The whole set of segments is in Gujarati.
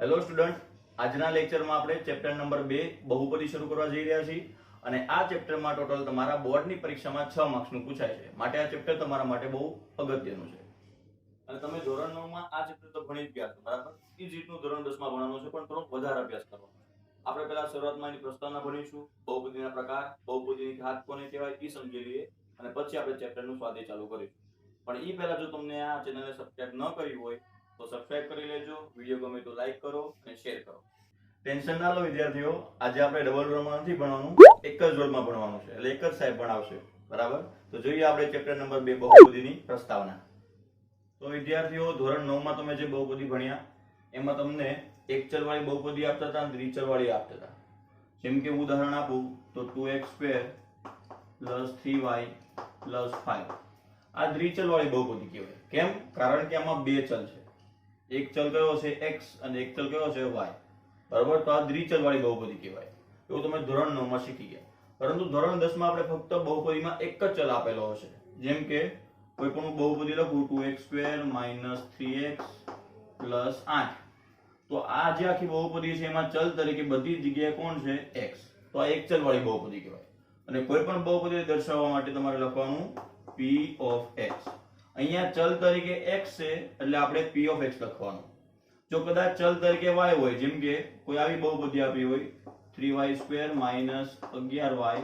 હેલો સ્ટુડન્ટ, આજના લેક્ચરમાં આપણે ચેપ્ટર નંબર 2 બહુપદી શરૂ કરવા જઈ રહ્યા છીએ અને આ ચેપ્ટરમાં ટોટલ તમારા બોર્ડની પરીક્ષામાં 6 માર્ક્સનું પૂછાય છે, માટે આ ચેપ્ટર તમારા માટે બહુ અગત્યનું છે. અને તમે ધોરણ 9 માં આ ચેપ્ટર તો ભણી જ ગયા છો, બરાબર? એ જ રીતનું ધોરણ 10 માં ભણવાનું છે, પણ થોડોક વધારે અભ્યાસ કરવાનો છે. આપણે પહેલા શરૂઆતમાં એની પ્રસ્તાવના ભણીશું, બહુપદીના પ્રકાર, બહુપદીની ઘાત કોને કહેવાય એ સમજી લઈએ અને પછી આપણે ચેપ્ટરનું સ્વાધ્યાય ચાલુ કરીશું. પણ એ પહેલા જો તમને આ ચેનલને સબસ્ક્રાઇબ ન કરી હોય તો સબસ્ક્રાઇબ કરી લેજો, વિડીયો ગમે તો લાઈક કરો અને શેર કરો. ટેન્શન ના લો વિદ્યાર્થીઓ, આજે આપણે ડબલ રોડમાં નથી ભણવાનું, એક જ રોડમાં ભણવાનું છે, એટલે એક જ સાહેબ ભણાવશે, બરાબર? તો જોઈએ આપણે ચેપ્ટર નંબર 2 બહુપદીની પ્રસ્તાવના. તો વિદ્યાર્થીઓ, ધોરણ 9 માં તમે જે બહુપદી ભણ્યા એમાં તમને એક ચલવાળી બહુપદી આપતા હતા અને દ્વિચલવાળી આપતા હતા. જેમ કે ઉદાહરણ આપું તો 2x² + 3y + 5. આ દ્વિચલવાળી બહુપદી કહેવાય. કેમ? કારણ કે આમાં બે ચલ છે. એક ચલ કયો છે x અને એક ચલ કયો છે y, બરાબર? તો આ દ્વિચલવાળી બહુપદી કહેવાય. એવું તમે ધોરણ 9 માં શીખી ગયા. પરંતુ ધોરણ 10 માં આપણે ફક્ત બહુપદીમાં એક જ ચલ આપેલો હશે. જેમ કે કોઈ પણ બહુપદી લખું 2x² - 3x + 8. તો આ જે આખી બહુપદી છે એમાં ચલ તરીકે બધી જગ્યાએ કોણ છે? x. તો આ એક ચલવાળી બહુપદી કહેવાય. અને કોઈ પણ બહુપદી દર્શાવવા માટે તમારે લખવાનું p of x. અહીંયા ચલ તરીકે x છે એટલે આપણે p of x લખવાનું. જો કદાચ ચલ તરીકે y હોય, જેમ કે કોઈ આવી બહુપદી આપી હોય 3y² - 11y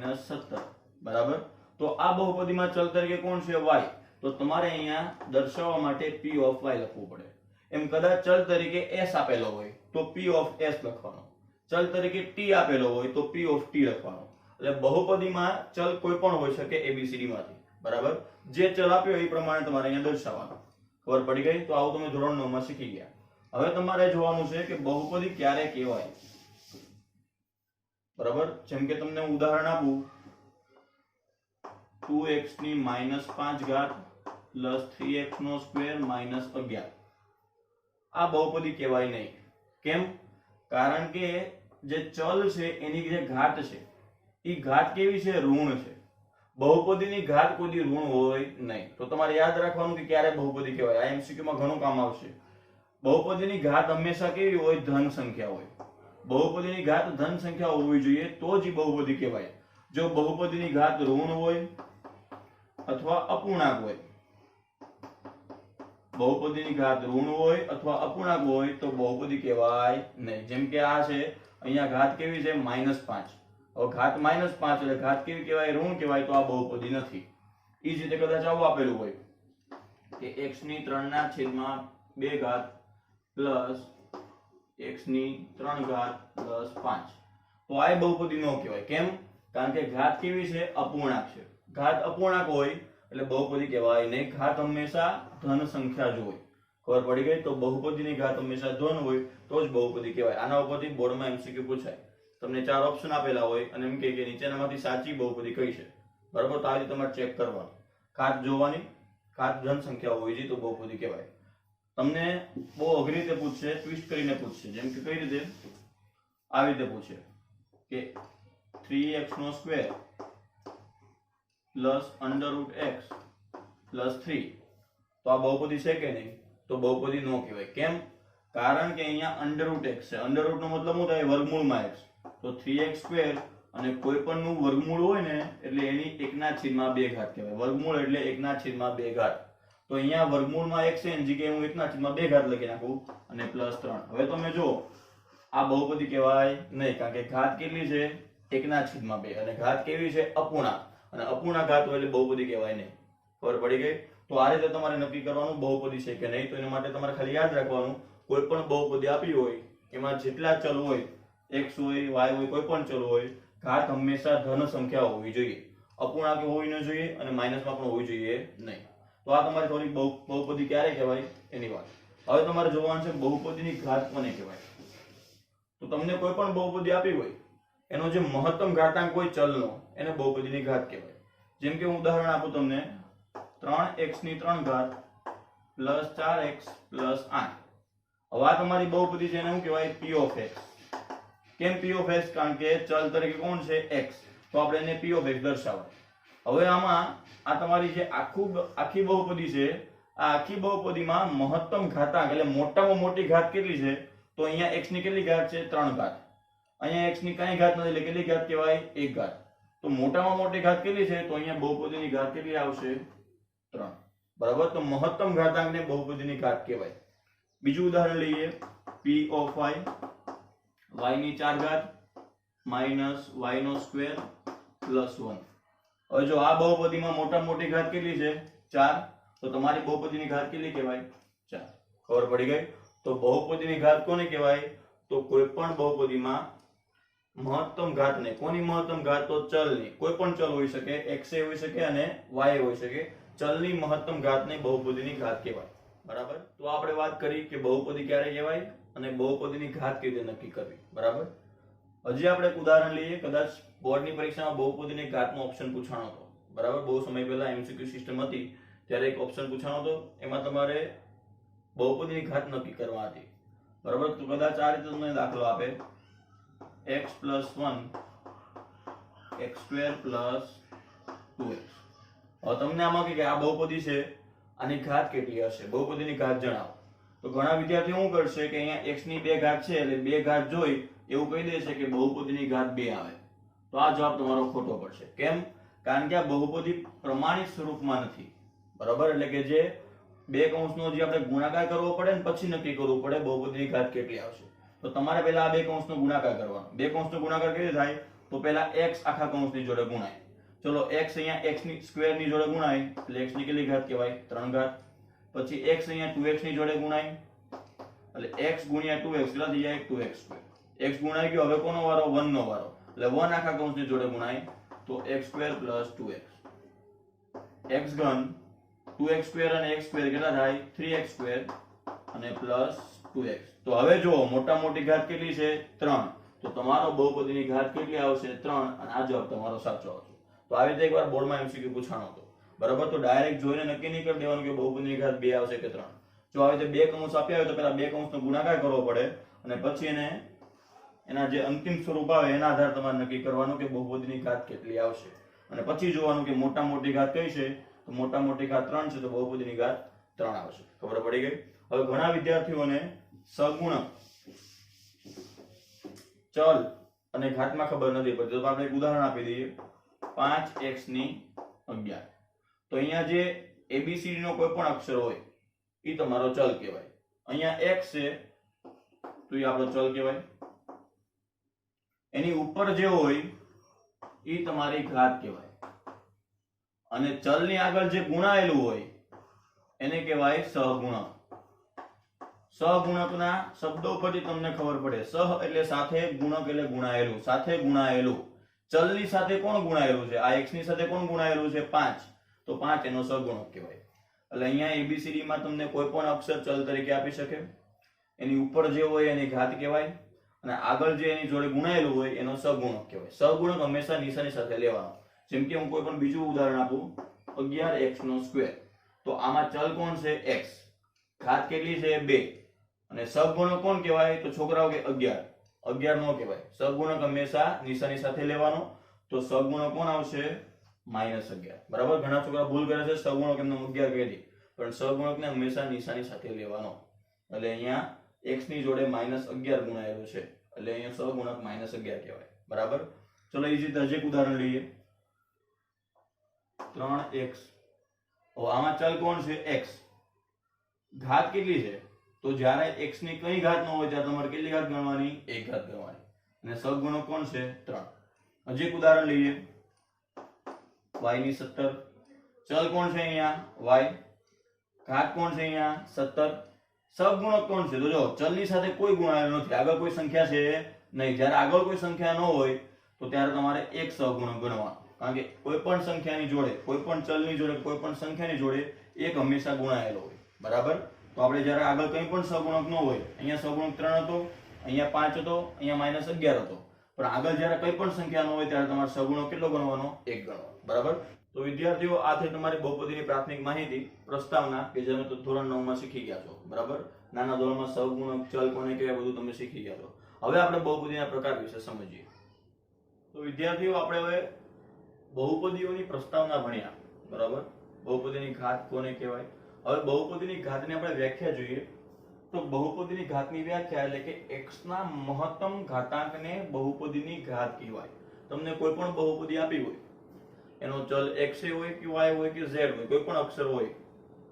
- 17, બરાબર? તો આ બહુપદીમાં ચલ તરીકે કોણ છે? y. તો તમારે અહીંયા દર્શાવવા માટે p of y લખવું પડે. એમ કદાચ ચલ તરીકે s આપેલો હોય તો p of s લખવાનો. ચલ તરીકે t આપેલો હોય તો p of t લખવાનો. એટલે બહુપદીમાં ચલ કોઈ પણ હોઈ શકે ABCD માંથી, બરાબર? જે ચલ આપ્યો એ પ્રમાણે તમારે અહીંયા દર્શાવવાનું. ખબર પડી ગઈ? તો આવું તમે ધોરણ 9 માં શીખી ગયા. હવે તમારે જોવાનું છે કે બહુપદી ક્યારે કહેવાય, બરાબર? જેમ કે તમને ઉદાહરણ આપું 2x ની -5 ઘાત + 3x નો સ્ક્વેર - 11. આ બહુપદી કહેવાય નહીં. કેમ? કારણ કે જે ચલ છે એની જે ઘાત છે એ ઘાત કેવી છે? ઋણ છે. બહુપદીની ઘાત કોઈ દી ઋણ હોય નહીં. તો તમારે યાદ રાખવાનું કે ક્યારે બહુપદી કહેવાય. આ MCQ માં ઘણું કામ આવશે. બહુપદીની ઘાત હંમેશા કેવી હોય? ધન સંખ્યા હોય. બહુપદીની ઘાત ધન સંખ્યા હોવી જોઈએ તો જ બહુપદી કહેવાય. જો બહુપદીની ઘાત ઋણ હોય અથવા અપૂર્ણાંક હોય, બહુપદીની ઘાત ઋણ હોય અથવા અપૂર્ણાંક હોય તો બહુપદી કહેવાય નહીં. જેમ કે આ છે, અહીંયા ઘાત કેવી છે? -5. હવે ઘાત -5 એટલે ઘાત કેવી કહેવાય? ઋણ કહેવાય. તો આ બહુપદી નથી. એ જ રીતે કદાચ આવું આપેલું હોય કે x3/2 ઘાત પ્લસ x3 ઘાત પ્લસ 5. તો આ બહુપદી ન કહેવાય. કેમ? કારણ કે ઘાત કેવી છે? અપૂર્ણાંક છે. ઘાત અપૂર્ણાંક હોય એટલે બહુપદી કહેવાય નહીં. ઘાત હંમેશા ધન સંખ્યા જ હોય. ખબર પડી ગઈ? તો બહુપદીની ઘાત હંમેશા ધન હોય તો જ બહુપદી કહેવાય. આના ઉપરથી બોર્ડમાં MCQ પૂછાય. તમને 4 ઓપ્શન આપેલા હોય અને એમ કે નીચેનામાંથી સાચી બહુપદી કઈ છે, બરાબર? તો આ રીતે તમારે ચેક કરવાનું. ઘાત જોવાની, ઘાત ધન સંખ્યા હોવી જોઈએ તો બહુપદી કહેવાય. તમને બહુ અઘરી રીતે પૂછશે, ટ્વિસ્ટ કરીને પૂછશે. જેમ કે કઈ રીતે? આવી રીતે પૂછે કે 3x નો સ્ક્વેર પ્લસ √x પ્લસ 3. તો આ બહુપદી છે કે નહીં? તો બહુપદી ન કહેવાય. કેમ? કારણ કે અહીંયા √x છે. √ નો મતલબ શું થાય? વર્ગમૂળમાં x. તો 3x² અને કોઈ પણ નું વર્ગમૂળ હોય ને એટલે એની 1/2 ઘાત કહેવાય. વર્ગમૂળ એટલે 1/2 ઘાત. તો અહીંયા વર્ગમૂળમાં x છે એની જગ્યાએ હું 1/2 ઘાત લખી નાખું અને +3. હવે તમે જો આ બહુપદી કહેવાય નહીં. કારણ કે ઘાત કેટલી છે? 1/2 અને ઘાત કેવી છે? અપૂર્ણાંક. અને અપૂર્ણાંક ઘાત હોય એટલે બહુપદી કહેવાય નહીં. ખબર પડી ગઈ? તો આ રીતે તમારે નક્કી કરવાનું બહુપદી છે કે નહીં. તો એના માટે તમારે ખાલી યાદ રાખવાનું, કોઈ પણ બહુપદી આપી હોય એમાં જેટલા ચલ હોય, x હોય, y હોય, કોઈ પણ ચલ હોય, ઘાત હંમેશા ધન સંખ્યા હોવી જોઈએ. અપૂર્ણાંક હોવી ન જોઈએ અને માઇનસમાં પણ હોવી જોઈએ નહીં. તો આ તમારી થોડી બહુપદી ક્યારે કહેવાય એની વાત. હવે તમારે જોવાનું છે બહુપદીની ઘાત કોને કહેવાય. તો તમને કોઈ પણ બહુપદી આપી હોય એનો જે મહત્તમ ઘાતાંક હોય ચલનો એને બહુપદીની ઘાત કહેવાય. જેમ કે હું ઉદાહરણ આપું તમને 3x3 ઘાત પ્લસ 4x પ્લસ 8. હવે આ તમારી બહુપદી છે એને શું કહેવાય? p of x. કેમ p of x? કારણ કે ચલ તરીકે કોણ છે? x. તો આપણે એને p of x દર્શાવાય. હવે આમાં આ તમારી જે આખી બહુપદી છે આ આખી બહુપદીમાં મહત્તમ ઘાતાંક એટલે મોટામાં મોટી ઘાત કેટલી છે? તો અહીંયા x ની કેટલી ઘાત છે? 3 ઘાત. અહીંયા x ની કઈ ઘાત નથી એટલે કેટલી ઘાત કહેવાય? 1 ઘાત. તો મોટામાં મોટી ઘાત કેટલી છે? તો અહીંયા બહુપદીની ઘાત કેટલી આવશે? 3. બરાબર. તો મહત્તમ ઘાતાંકને બહુપદીની ઘાત કહેવાય. બીજું ઉદાહરણ લઈએ. p of y y ની 4 ઘાત માઈનસ y નો સ્ક્વેર પ્લસ 1. હવે જો આ બહુપદીમાં મોટામાં મોટી ઘાત કેટલી છે? 4. તો તમારી બહુપદીની ઘાત કેટલી કહેવાય? 4. ખબર પડી ગઈ? તો બહુપદીની ઘાત કોને કહેવાય? તો કોઈ પણ બહુપદીમાં મહત્તમ ઘાતને, કોની મહત્તમ ઘાત? તો ચલની. કોઈ પણ ચલ હોઈ શકે, x હોઈ શકે અને y હોઈ શકે. ચલની મહત્તમ ઘાતને બહુપદીની ઘાત કહેવાય. બરાબર. તો આપણે વાત કરી કે બહુપદી ક્યારે કહેવાય અને બહુપદીની ઘાત કેવી રીતે નક્કી કરવી. બરાબર. હજી આપણે એક ઉદાહરણ લઈએ. કદાચ બોર્ડની પરીક્ષામાં બહુપદીની ઘાતનો ઓપ્શન પૂછાણો હતો. બરાબર. બહુ સમય પહેલા એમસીક્યુ સિસ્ટમ હતી ત્યારે એક ઓપ્શન પૂછાણો હતો. એમાં તમારે બહુપદીની ઘાત નક્કી કરવા હતી. બરાબર. તો કદાચ આ રીતે તમને દાખલો આપે x + 1 x² + 2x. હવે તમને આમાં કે આ બહુપદી છે, આની ઘાત કેટલી હશે? બહુપદીની ઘાત જણાવો. તો ઘણા વિદ્યાર્થીઓ શું કરશે કે અહીંયા x ની 2 ઘાત છે એટલે 2 ઘાત જોઈ એવું કહી દેશે કે બહુપદીની ઘાત 2 આવે. તો આ જવાબ તમારો ખોટો પડશે. કેમ? કારણ કે આ બહુપદી પ્રમાણિત સ્વરૂપમાં નથી. બરાબર. એટલે કે જે બે કૌંસનો જે આપણે ગુણાકાર કરવો પડે ને પછી નક્કી કરવું પડે બહુપદીની ઘાત કેટલી આવશે. તો તમારે પહેલા આ બે કૌંસનો ગુણાકાર કરવાનો. બે કૌંસનો ગુણાકાર કેવી થાય? તો પહેલા x આખા કૌંસની જોડે ગુણાય. ચલો x અહીંયા x ની સ્ક્વેર ની જોડે ગુણાય એટલે x ની કેટલી ઘાત કહેવાય? 3 ઘાત. પછી x અહીંયા 2x ની જોડે ગુણાય એટલે x * 2x કેટલા થઈ જાય? 2x². x ગુણાઈ ગયો. હવે કોનો વારો? 1 નો વારો. એટલે 1 આખા કૌંસની જોડે ગુણાય તો x² + 2x. x3 2x² અને x² કેટલા થાય? 3x² અને +2x. તો હવે જો મોટા મોટી ઘાત કેટલી છે? 3. તો તમારો બહુપદીની ઘાત કેટલી આવશે? 3. અને આ જવાબ તમારો સાચો આવશે. તો આવી રીતે એકવાર બોર્ડમાં એમસીક્યુ પૂછાણો હતો. બરાબર. તો ડાયરેક્ટ જોઈને નક્કી નહીં કરી દેવાનું કે બહુપદીની ઘાત 2 આવશે કે 3. જો આવી રીતે બે કૌંસ આપ્યા હોય તો પહેલા બે કૌંસનો ગુણાકાર કરવો પડે અને પછી એના જે અંતિમ સ્વરૂપ આવે એના આધારે તમારે નક્કી કરવાનું કે બહુપદીની ઘાત કેટલી આવશે. અને પછી જોવાનું કે મોટા મોટી ઘાત કઈ છે? તો મોટા મોટી ઘાત 3 છે તો બહુપદીની ઘાત 3 આવશે. ખબર પડી ગઈ? હવે ઘણા વિદ્યાર્થીઓને સગુણક, ચલ અને ઘાતમાં ખબર નથી પડતી. તો આપણે એક ઉદાહરણ આપી દઈએ. 5x ની 11. તો અહીંયા જે ABCD નો કોઈ પણ અક્ષર હોય એ તમારો ચલ કહેવાય. અહીંયા x છે તો એ આપણો ચલ કહેવાય. એની ઉપર જે હોય એ તમારી ઘાત કહેવાય. અને ચલની આગળ જે ગુણાયેલું હોય એને કહેવાય સહગુણક. સહગુણકના શબ્દો પરથી તમને ખબર પડે. સહ એટલે સાથે, ગુણક એટલે ગુણાયેલું. સાથે ગુણાયેલું. ચલની સાથે કોણ ગુણાયેલું છે? આ x ની સાથે કોણ ગુણાયેલું છે? 5. તો 5 એનો સહગુણક કહેવાય. એટલે અહીંયા ABCD માં તમને કોઈ પણ અક્ષર ચલ તરીકે આપી શકે. એની ઉપર જે હોય એની ઘાત કહેવાય અને આગળ જે એની જોડે ગુણાયેલું હોય એનો સહગુણક કહેવાય. સહગુણક હંમેશા નિશાની સાથે લેવાનો. જેમ કે હું કોઈ પણ બીજું ઉદાહરણ આપું. 11x². તો આમાં ચલ કોણ છે? x. ઘાત કેટલી છે? 2. અને સહગુણક કોણ કહેવાય? તો છોકરાઓ કે 11. 11 નો કહેવાય. સહગુણક હંમેશા નિશાની સાથે લેવાનો. તો સહગુણક કોણ આવશે? -11. બરાબર. ઘણા છોકરા ભૂલ કરે છે, સહગુણક એમને 11 કહી દે, પણ સહગુણકને હંમેશા નિશાની સાથે લેવાનો. એટલે અહીંયા x ની જોડે -11 ગુણાયેલું છે એટલે અહીંયા સહગુણક -11 કહેવાય. બરાબર. ચલો એ જ રીતે હજી એક ઉદાહરણ લઈએ. 3x. આમાં ચલ કોણ છે? x. ઘાત કેટલી છે? તો જ્યારે x ની કઈ ઘાત ન હોય ત્યારે તમારે કેટલી ઘાત ગણવાની? 1 ઘાત ગણવાની. અને સહગુણક કોણ છે? 3. હજી એક ઉદાહરણ લઈએ. y ની 17. ચલ કોણ છે અહીંયા? y. ઘાત કોણ છે અહીંયા? 17. સહગુણક કોણ છે? તો જો ચલની સાથે કોઈ ગુણાયેલું નથી. આગળ કોઈ સંખ્યા છે નહીં. જ્યારે આગળ કોઈ સંખ્યા ન હોય તો ત્યારે તમારે એક સહગુણક ગણવાનો. કારણ કે કોઈ પણ સંખ્યાની જોડે, કોઈ પણ ચલની જોડે, કોઈ પણ સંખ્યાની જોડે એક હંમેશા ગુણાયેલો હોય. બરાબર. તો આપણે જ્યારે આગળ કંઈ પણ સહગુણક ન હોય, અહીંયા સહગુણક 3 હતો, અહીંયા 5 હતો, અહીંયા -11 હતો, પણ આગળ જ્યારે કંઈ પણ સંખ્યા ન હોય ત્યારે તમારે સહગુણક કેટલો ગણવાનો? 1 ગણવાનો. બરાબર. તો વિદ્યાર્થીઓ આ થઈ તમારી બહુપદીની પ્રાથમિક માહિતી, પ્રસ્તાવના કે જેને તો ધોરણ 9 માં શીખી ગયા છો. બરાબર. નાના ધોરણમાં સહગુણક, ચલ કોને કહેવાય બધું તમે શીખી ગયા છો. હવે આપણે બહુપદીના પ્રકાર વિશે સમજીએ. તો વિદ્યાર્થીઓ આપણે હવે બહુપદીઓની પ્રસ્તાવના ભણ્યા. બરાબર. બહુપદીની ઘાત કોને કહેવાય, હવે બહુપદીની ઘાતની આપણે વ્યાખ્યા જોઈએ તો બહુપદીની ઘાતની વ્યાખ્યા એટલે કે x ના મહત્તમ ઘાતાંકને બહુપદીની ઘાત કહેવાય. તમને કોઈ પણ બહુપદી આપી હોય, એનો ચલ x હોય કે y હોય કે z હોય, કોઈ પણ અક્ષર હોય,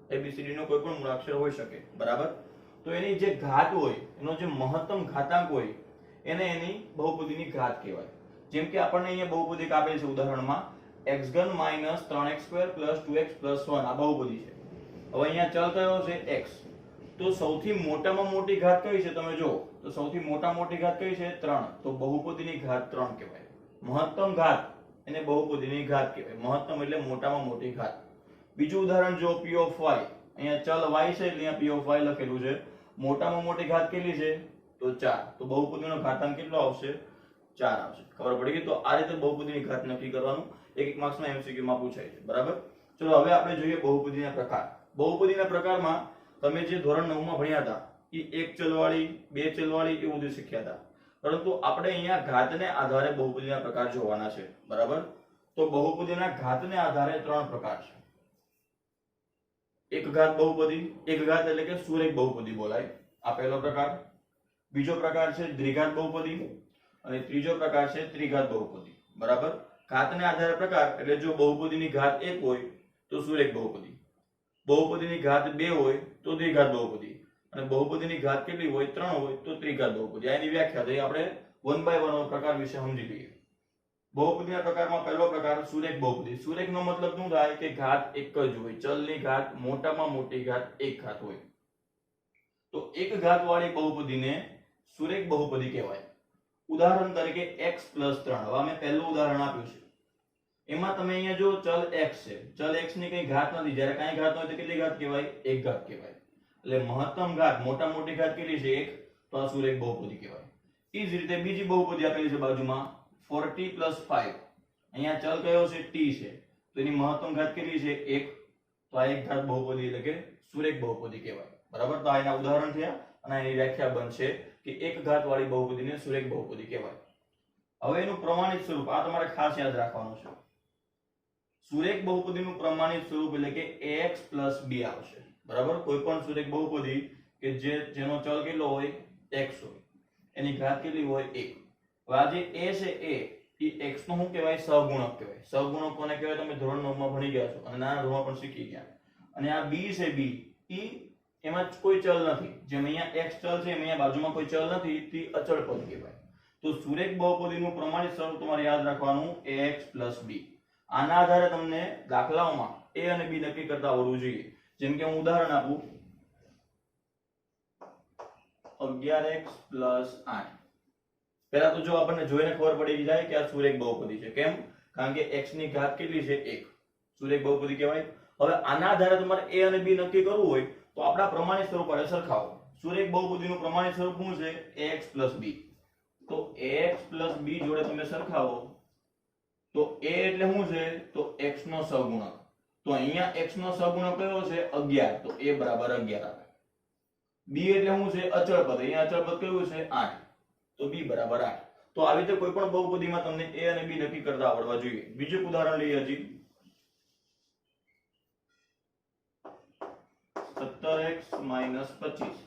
abcd નો કોઈ પણ મૂળાક્ષર હોઈ શકે, બરાબર. તો એની જે ઘાત હોય, એનો જે મહત્તમ ઘાતાંક હોય, એને એની બહુપદીની ઘાત કહેવાય. જેમ કે આપણને અહીંયા બહુપદી આપેલી છે ઉદાહરણમાં x3 3x2 2x 1 આ બહુપદી છે. હવે અહીંયા ચલ કયો છે x, તો સૌથી મોટામાં મોટી ઘાત કઈ છે તમે જો, તો સૌથી મોટી ઘાત કઈ છે 3, તો બહુપદીની ઘાત 3 કહેવાય. મહત્તમ ઘાત એને બહુપદીની ઘાત કહેવાય. મહત્તમ એટલે મોટામાં મોટી ઘાત. બીજું ઉદાહરણ જો p of y, અહીંયા ચલ y છે એટલે અહીંયા p of y લખેલું છે. મોટામાં મોટી ઘાત કેટલી છે તો 4, તો બહુપદીનો ઘાતાંક કેટલો આવશે 4 આવશે. ખબર પડી ગઈ. તો આ રીતે બહુપદીની ઘાત નક્કી કરવાનું એક માર્ક્સમાં MCQ માં પૂછાય છે, બરાબર. ચલો હવે આપણે જોઈએ બહુપદીના પ્રકાર. બહુપદીના પ્રકારમાં તમે જે ધોરણ 9 માં ભણ્યા હતા એ એક ચલવાળી, બે ચલવાળી એવું બધું શીખ્યા હતા, પરંતુ આપણે અહીંયા ઘાતને આધારે બહુપદીના પ્રકાર જોવાના છે, બરાબર. તો બહુપદીના ઘાતને આધારે 3 પ્રકાર છે. એક ઘાત બહુપદી, એક ઘાત એટલે કે સુરેખ બહુપદી બોલાય, આ પહેલો પ્રકાર. બીજો પ્રકાર છે દ્વિઘાત બહુપદી અને ત્રીજો પ્રકાર છે ત્રિઘાત બહુપદી, બરાબર. ઘાતને આધારે પ્રકાર એટલે જો બહુપદીની ઘાત 1 હોય તો સુરેખ બહુપદી, બહુપદીની ઘાત 2 હોય તો દ્વિઘાત બહુપદી, અને બહુપદીની ઘાત કેટલી હોય 3 હોય તો ત્રિઘાત બહુપદી. આની વ્યાખ્યા થઈ આપણે 1 by 1 પ્રકાર વિશે સમજી લઈએ. બહુપદીના પ્રકારમાં પહેલો પ્રકાર સુરેખ બહુપદી. સુરેખનો મતલબ શું થાય કે ઘાત એક જ હોય, ચલની ઘાત મોટામાં મોટી ઘાત એક ઘાત હોય. તો એક ઘાત વાળી બહુપદીને સુરેખ બહુપદી કહેવાય. ઉદાહરણ તરીકે x 3. હવે અમે પહેલું ઉદાહરણ આપ્યું છે, એમાં તમે અહીંયા જો ચલ x છે, ચલ x ની કઈ ઘાત નથી. જ્યારે કઈ ઘાત હોય તો કેટલી ઘાત કહેવાય? એક ઘાત કહેવાય. એટલે મહત્તમ ઘાત મોટા મોટી ઘાત કેટલી છે? 1, તો આ સુરેખ બહુપદી કહેવાય. એ જ રીતે બીજી બહુપદી આપેલી છે બાજુમાં 4t + 5. અહીંયા ચલ કયો છે? t છે, તો એની મહત્તમ ઘાત કેટલી છે? 1, તો આ એક ઘાત બહુપદી એટલે કે સુરેખ બહુપદી કહેવાય, બરાબર. તો આ એના ઉદાહરણ થયા અને એની વ્યાખ્યા બનશે કે એક ઘાત વાળી બહુપદીને સુરેખ બહુપદી કહેવાય. હવે એનું પ્રમાણિત સ્વરૂપ આ તમારે ખાસ યાદ રાખવાનું છે. સુરેખ બહુપદીનું પ્રમાણિત સ્વરૂપ એટલે કે ax + b આવશે, બરાબર. કોઈ પણ સુરેખ બહુપદી કે જેનો ચલ કેટલો હોય? x હોય, એની ઘાત કેટલી હોય? 1. હવે આ જે a છે એ x નો શું કહેવાય? સહગુણક કહેવાય. સહગુણક કોને કહેવાય? તમે ધોરણ 9 માં ભણી ગયા છો અને નાના ધોરણમાં પણ શીખી ગયા. અને આ b છે, b એમાં કોઈ ચલ નથી. જેમ અહીંયા x ચલ છે, એમ અહીંયા બાજુમાં કોઈ ચલ નથી, તે અચળ પદ કહેવાય. તો સુરેખ બહુપદીનું પ્રમાણિત સ્વરૂપ તમારે યાદ રાખવાનું ax + b. આના આધારે તમને દાખલાઓમાં a અને b નક્કી કરતા આવડવું જોઈએ. જેમ કે હું ઉદાહરણ આપું 11x + 8. પહેલા તો જો આપણને જોઈને ખબર પડી જાય કે આ સુરેખ બહુપદી છે. કેમ? કારણ કે x ની ઘાત કેટલી છે? 1, સુરેખ બહુપદી કહેવાય. હવે આના આધારે તમારે a અને b નક્કી કરવું હોય તો આપણા પ્રમાણિત સ્વરૂપ વડે સરખાવો. સુરેખ બહુપદીનું પ્રમાણિત સ્વરૂપ શું છે? ax + b. તો ax + b જોડે તમે સરખાવો તો a એટલે શું છે? તો x નો સહગુણક. તો અહીંયા x નો સહગુણક કયો છે? 11, તો a = 11 આવે. b એટલે શું છે? અચળ પદ. અહીંયા અચળ પદ કયું છે? 8, તો b = 8. તો આવી રીતે કોઈ પણ બહુપદીમાં તમને a અને b નક્કી કરતા આવડવા જોઈએ. બીજું ઉદાહરણ લઈએ હજી 17x - 25,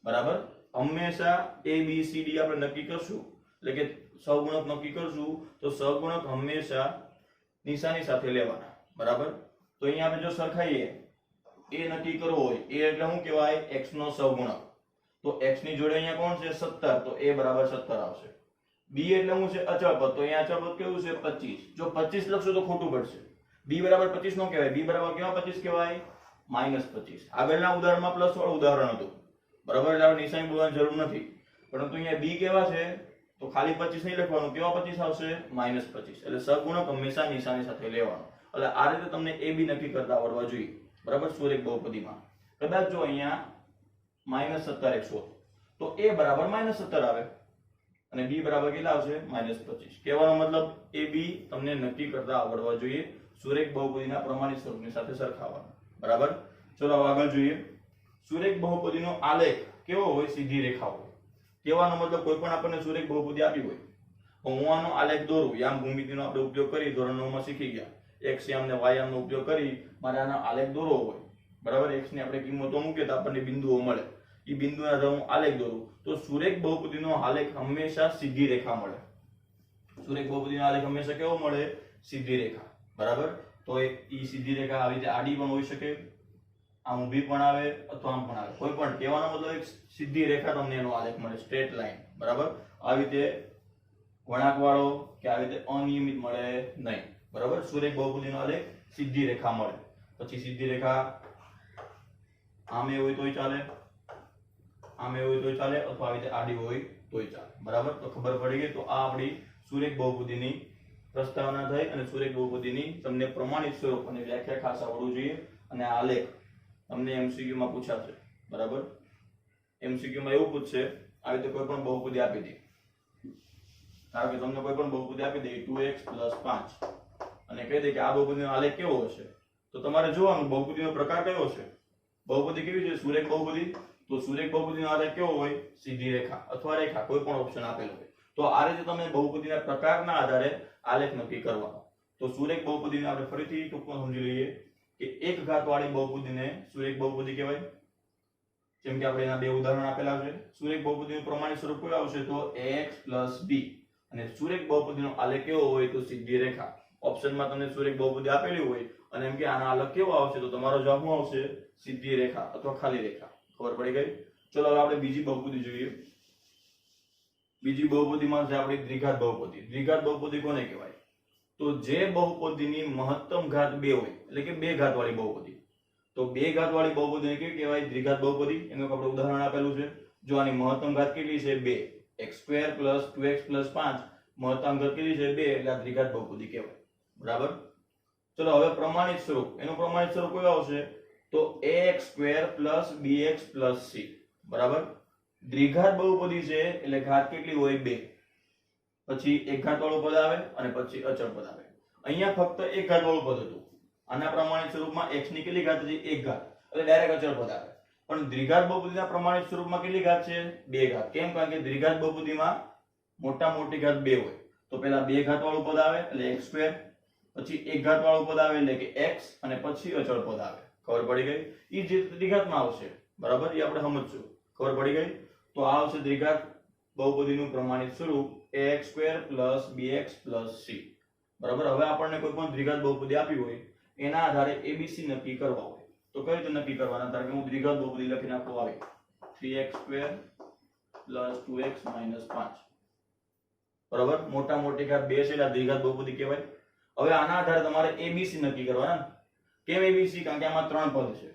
બરાબર. હંમેશા a b c d આપણે નક્કી કરશું એટલે કે સહગુણક નક્કી કરશું તો સહગુણક હંમેશા નિશાની સાથે લેવાના, બરાબર. તો અહીંયા આપણે જો સરખાઈએ a નક્કી કરવો હોય, a એટલે શું કહેવાય? x નો સહગુણક. તો x ની જોડે અહીંયા કોણ છે? 17, તો a = 17 આવશે. b એટલે શું છે? અચળ પદ. તો અહીંયા અચળ પદ કેવું છે? 25. જો 25 લખશો તો ખોટું પડશે. b = 25 નો કહેવાય. b = કેવા 25 કહેવાય? -25. આગળના ઉદાહરણમાં પ્લસ વાળું ઉદાહરણ હતું, બરાબર. એટલે આપણે નિશાની બોલવાની જરૂર નથી. પરંતુ અહીંયા b કેવા છે? તો ખાલી 25 નહીં લખવાનું. કેવા 25 આવશે? -25. એટલે સહગુણક હંમેશા નિશાની સાથે લેવાનો. એટલે આ રીતે તમને a b નક્કી કરતા આવડવા જોઈએ, બરાબર. સુરેખ બહુપદીમાં કદાચ જો અહીંયા -17x હોત તો a = -17 આવે અને b = કેટલા આવશે? -25. કહેવાનો મતલબ a b તમને નક્કી કરતા આવડવા જોઈએ, સુરેખ બહુપદીના પ્રમાણિત સ્વરૂપની સાથે સરખાવવાનું, બરાબર. ચલો આગળ જોઈએ. સુરેખ બહુપદીનો આલેખ કેવો હોય? સીધી રેખા હોય. કહેવાનો મતલબ કોઈ પણ આપણને સુરેખ બહુપદી આપી હોય, હું આનો આલેખ દોરું. યામ ભૂમિતિનો આપણે ઉપયોગ કરી ધોરણ 9 માં શીખી ગયા. x યામ ને y યામનો ઉપયોગ કરી મારે આનો આલેખ દોરવો હોય બરાબર, x ની આપણે કિંમતો મૂકીએ તો આપણને બિંદુઓ મળે. એ બિંદુના આધારે હું આલેખ દોરું તો સુરેખ બહુપદીનો આલેખ હંમેશા સીધી રેખા મળે. સુરેખ બહુપદીનો આલેખ હંમેશા કેવો મળે? સીધી રેખા. બરાબર, તો એ સીધી રેખા આવી રીતે આડી પણ હોઈ શકે, આમ ઊભી પણ આવે અથવા આમ પણ આવે. કોઈ પણ કહેવાનો મતલબ એક સીધી રેખા તમને એનો આલેખ મળે, સ્ટ્રેટ લાઈન. બરાબર, આવી રીતે વળાંક વાળો કે આવી રીતે અનિયમિત મળે નહીં. બરાબર, સુરેખ બહુપદીનો આલેખ સીધી રેખા મળે. પછી સીધી રેખા આમે હોય તોય ચાલે, આમે હોય તોય ચાલે, અથવા આવી રીતે આડી હોય તોય ચાલે. બરાબર, તો ખબર પડી ગઈ. તો આ આપણી સુરેખ બહુપદીની પ્રસ્તાવના થઈ અને સુરેખ બહુપદીની તમને પ્રમાણિત સ્વરૂપ અને વ્યાખ્યા ખાસ આવડવું જોઈએ. અને આ આલેખ તમને એમસીક્યુ માં પૂછાશે. બરાબર, એમસીક્યુ માં એવું પૂછશે, આવી રીતે કોઈ પણ બહુપદી આપી દે, ધારો કે તમને કોઈ પણ બહુપદી આપી દે 2x + 5 અને કહી દે કે આ બહુપદીનો આલેખ કેવો હશે, તો તમારે જોવાનું બહુપદીનો પ્રકાર કયો છે. બહુપદી કેવી છે? સુરેખ બહુપદી. તો સુરેખ બહુપદીનો આલેખ કેવો હોય? સીધી રેખા અથવા રેખા, કોઈ પણ ઓપ્શન આપેલો હોય. તો આ રીતે તમે બહુપદીના પ્રકારના આધારે આલેખ નક્કી કરવાનો. તો સુરેખ બહુપદીને આપણે ફરીથી ટૂંકમાં સમજી લઈએ કે એક ઘાત વાળી બહુપદીને સુરેખ બહુપદી કહેવાય. જેમ કે આપણે એના બે ઉદાહરણ આપેલા છે. સુરેખ બહુપદીનું પ્રમાણિત સ્વરૂપ કયું આવશે? તો ax + b. અને સુરેખ બહુપદીનો આલેખ કેવો હોય? તો સીધી રેખા. ઓપ્શનમાં તમને સુરેખ બહુપદી આપેલી હોય અને એમ કે આનો આલેખ કેવો આવશે, તો તમારો જવાબ શું આવશે? સીધી રેખા અથવા ખાલી રેખા. ખબર પડી ગઈ? ચલો હવે આપણે બીજી બહુપદી જોઈએ. બીજી બહુપદીમાં છે આપણી દ્વિઘાત બહુપદી. દ્વિઘાત બહુપદી કોને કહેવાય? તો જે બહુપદીની મહત્તમ ઘાત 2 હોય, એટલે કે બે ઘાત વાળી બહુપદી. તો બે ઘાત વાળી બહુપદીને કેવી કહેવાય? દ્વિઘાત બહુપદી. એનું આપણે ઉદાહરણ આપેલું છે. જો આની મહત્તમ ઘાત કેટલી છે? 2. x² + 2x + 5 મહત્તમ ઘાત કેટલી છે? 2. એટલે આ દ્વિઘાત બહુપદી કહેવાય. બરાબર, ચલો હવે પ્રમાણિત સ્વરૂપ. એનું પ્રમાણિત સ્વરૂપ કયું આવશે? તો ax² + bx + c. બરાબર, દ્વિઘાત બહુપદી છે એટલે ઘાત કેટલી હોય? 2. પછી એક ઘાત વાળું પદ આવે અને પછી અચળ પદ આવે. અહીંયા ફક્ત એક ઘાત વાળું પદ હતું. આના પ્રમાણિત સ્વરૂપમાં x ની કેટલી ઘાત હતી? 1 ઘાત, એટલે ડાયરેક્ટ અચળ પદ આવે. પણ દ્વિઘાત બહુપદીના પ્રમાણિત સ્વરૂપમાં કેટલી ઘાત છે? 2 ઘાત. કેમ? કારણ કે દ્વિઘાત બહુપદીમાં મોટા મોટી ઘાત 2 હોય. તો પહેલા 2 ઘાત વાળું પદ આવે એટલે x², પછી એક ઘાત વાળું પદ આવે એટલે કે x, અને પછી અચળ પદ આવે. ખબર પડી ગઈ? ઈ જે દ્વિઘાતમાં આવશે. બરાબર, એ આપણે સમજશું. ખબર પડી ગઈ? તો આ આવશે દ્વિઘાત બહુપદીનું પ્રમાણિત સ્વરૂપ ax² + bx + c. બરાબર, હવે આપણને કોઈ પણ દ્વિઘાત બહુપદી આપી હોય એના આધારે abc નક્કી કરવા હોય તો કઈ રીતે નક્કી કરવાના? ધારો કે હું દ્વિઘાત બહુપદી લખી નાખું આવી 3x² + 2x - 5. બરાબર, મોટા મોટી ઘાત 2 છે એટલે દ્વિઘાત બહુપદી કહેવાય. હવે આના આધારે તમારે abc નક્કી કરવાના. કેમ abc? કારણ કે આમાં ત્રણ પદ છે,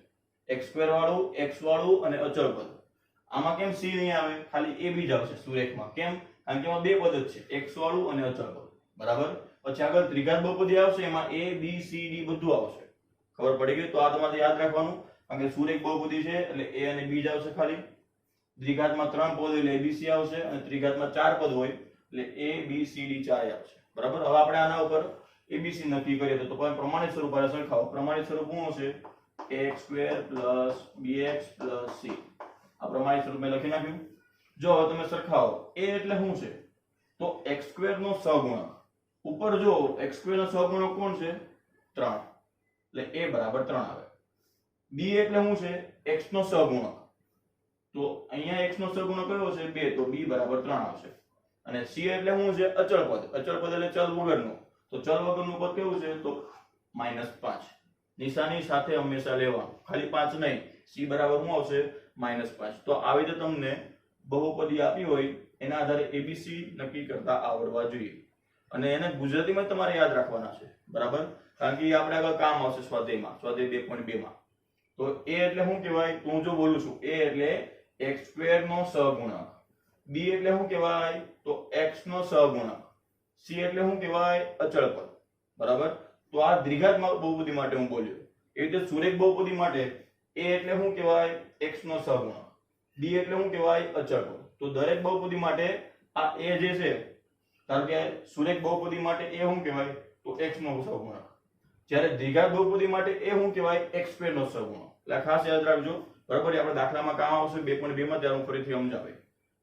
x² વાળું, x વાળું અને અચળ પદ. આમાં કેમ c નહીં આવે? ખાલી ab જ આવશે સુરેખમાં. કેમ? કારણ કે આમાં બે પદ જ છે, x વાળું અને અચળ પદ. બરાબર, પછી આગળ દ્વિઘાત બહુપદી આવશે, એમાં a b c d બધું આવશે. ખબર પડી ગઈ? તો આ તમારે યાદ રાખવાનું. કારણ કે સુરેખ બહુપદી છે એટલે a અને b જ આવશે ખાલી. દ્વિઘાતમાં ત્રણ પદ એટલે abc આવશે, અને ત્રિઘાતમાં ચાર પદ હોય એટલે a b c d ચાર આવશે. બરાબર, હવે આપણે આના ઉપર abc નક્કી કરીએ તો પ્રમાણિત સ્વરૂપ આને સરખાવો. પ્રમાણિત સ્વરૂપ શું હશે? ax² + bx + c. આ પ્રમાણિત સ્વરૂપ મેં લખી નાખ્યું. જો હવે તમે સરખાવો, a એટલે શું છે? તો x² નો સહગુણક. ઉપર જો x² નો સહગુણક કોણ છે? 3, એટલે a = 3 આવે. b એટલે શું છે? x નો સહગુણક. તો અહીંયા x નો સહગુણક કયો છે? 2, તો b = 3 આવશે. અને c એટલે શું છે? અચળ પદ. અચળ પદ એટલે ચલ વગરનું. તો ચલ વગરનું પદ કેવું છે? તો -5. નિશાની સાથે હંમેશા લેવાનું, ખાલી 5 નહીં. c બરાબર શું આવશે? -5. તો આવી રીતે તમને બહુપદી આપી હોય એના આધારે abc નક્કી કરતા આવડવા જોઈએ. અને એને ગુજરાતીમાં તમારે યાદ રાખવાના છે. બરાબર, કારણ કે એ આપણે આગળ કામ આવશે સ્વાધ્યાયમાં, સ્વાધ્યાય 2.2 માં. તો a એટલે શું કહેવાય? તો હું જો બોલું છું, a એટલે x² નો સહગુણક, b એટલે શું કહેવાય? તો x નો સહગુણક, c એટલે શું કહેવાય? અચળ પદ. બરાબર, તો આ દ્વિઘાત બહુપદી માટે હું બોલ્યો. એ રીતે સુરેખ બહુપદી માટે a એટલે શું કહેવાય? x નો સહગુણક, b એટલે શું કહેવાય? અચળ પદ. તો દરેક બહુપદી માટે આ a જે છે, કારણ કે સુરેખ બહુપદી માટે a શું કહેવાય? તો x નો સહગુણક. જ્યારે દ્વિઘાત બહુપદી માટે a શું કહેવાય? x² નો સહગુણક. એટલે ખાસ યાદ રાખજો. બરાબર, આપણે દાખલામાં કામ આવશે 2.2 માં, ત્યારે હું ફરીથી સમજાવે.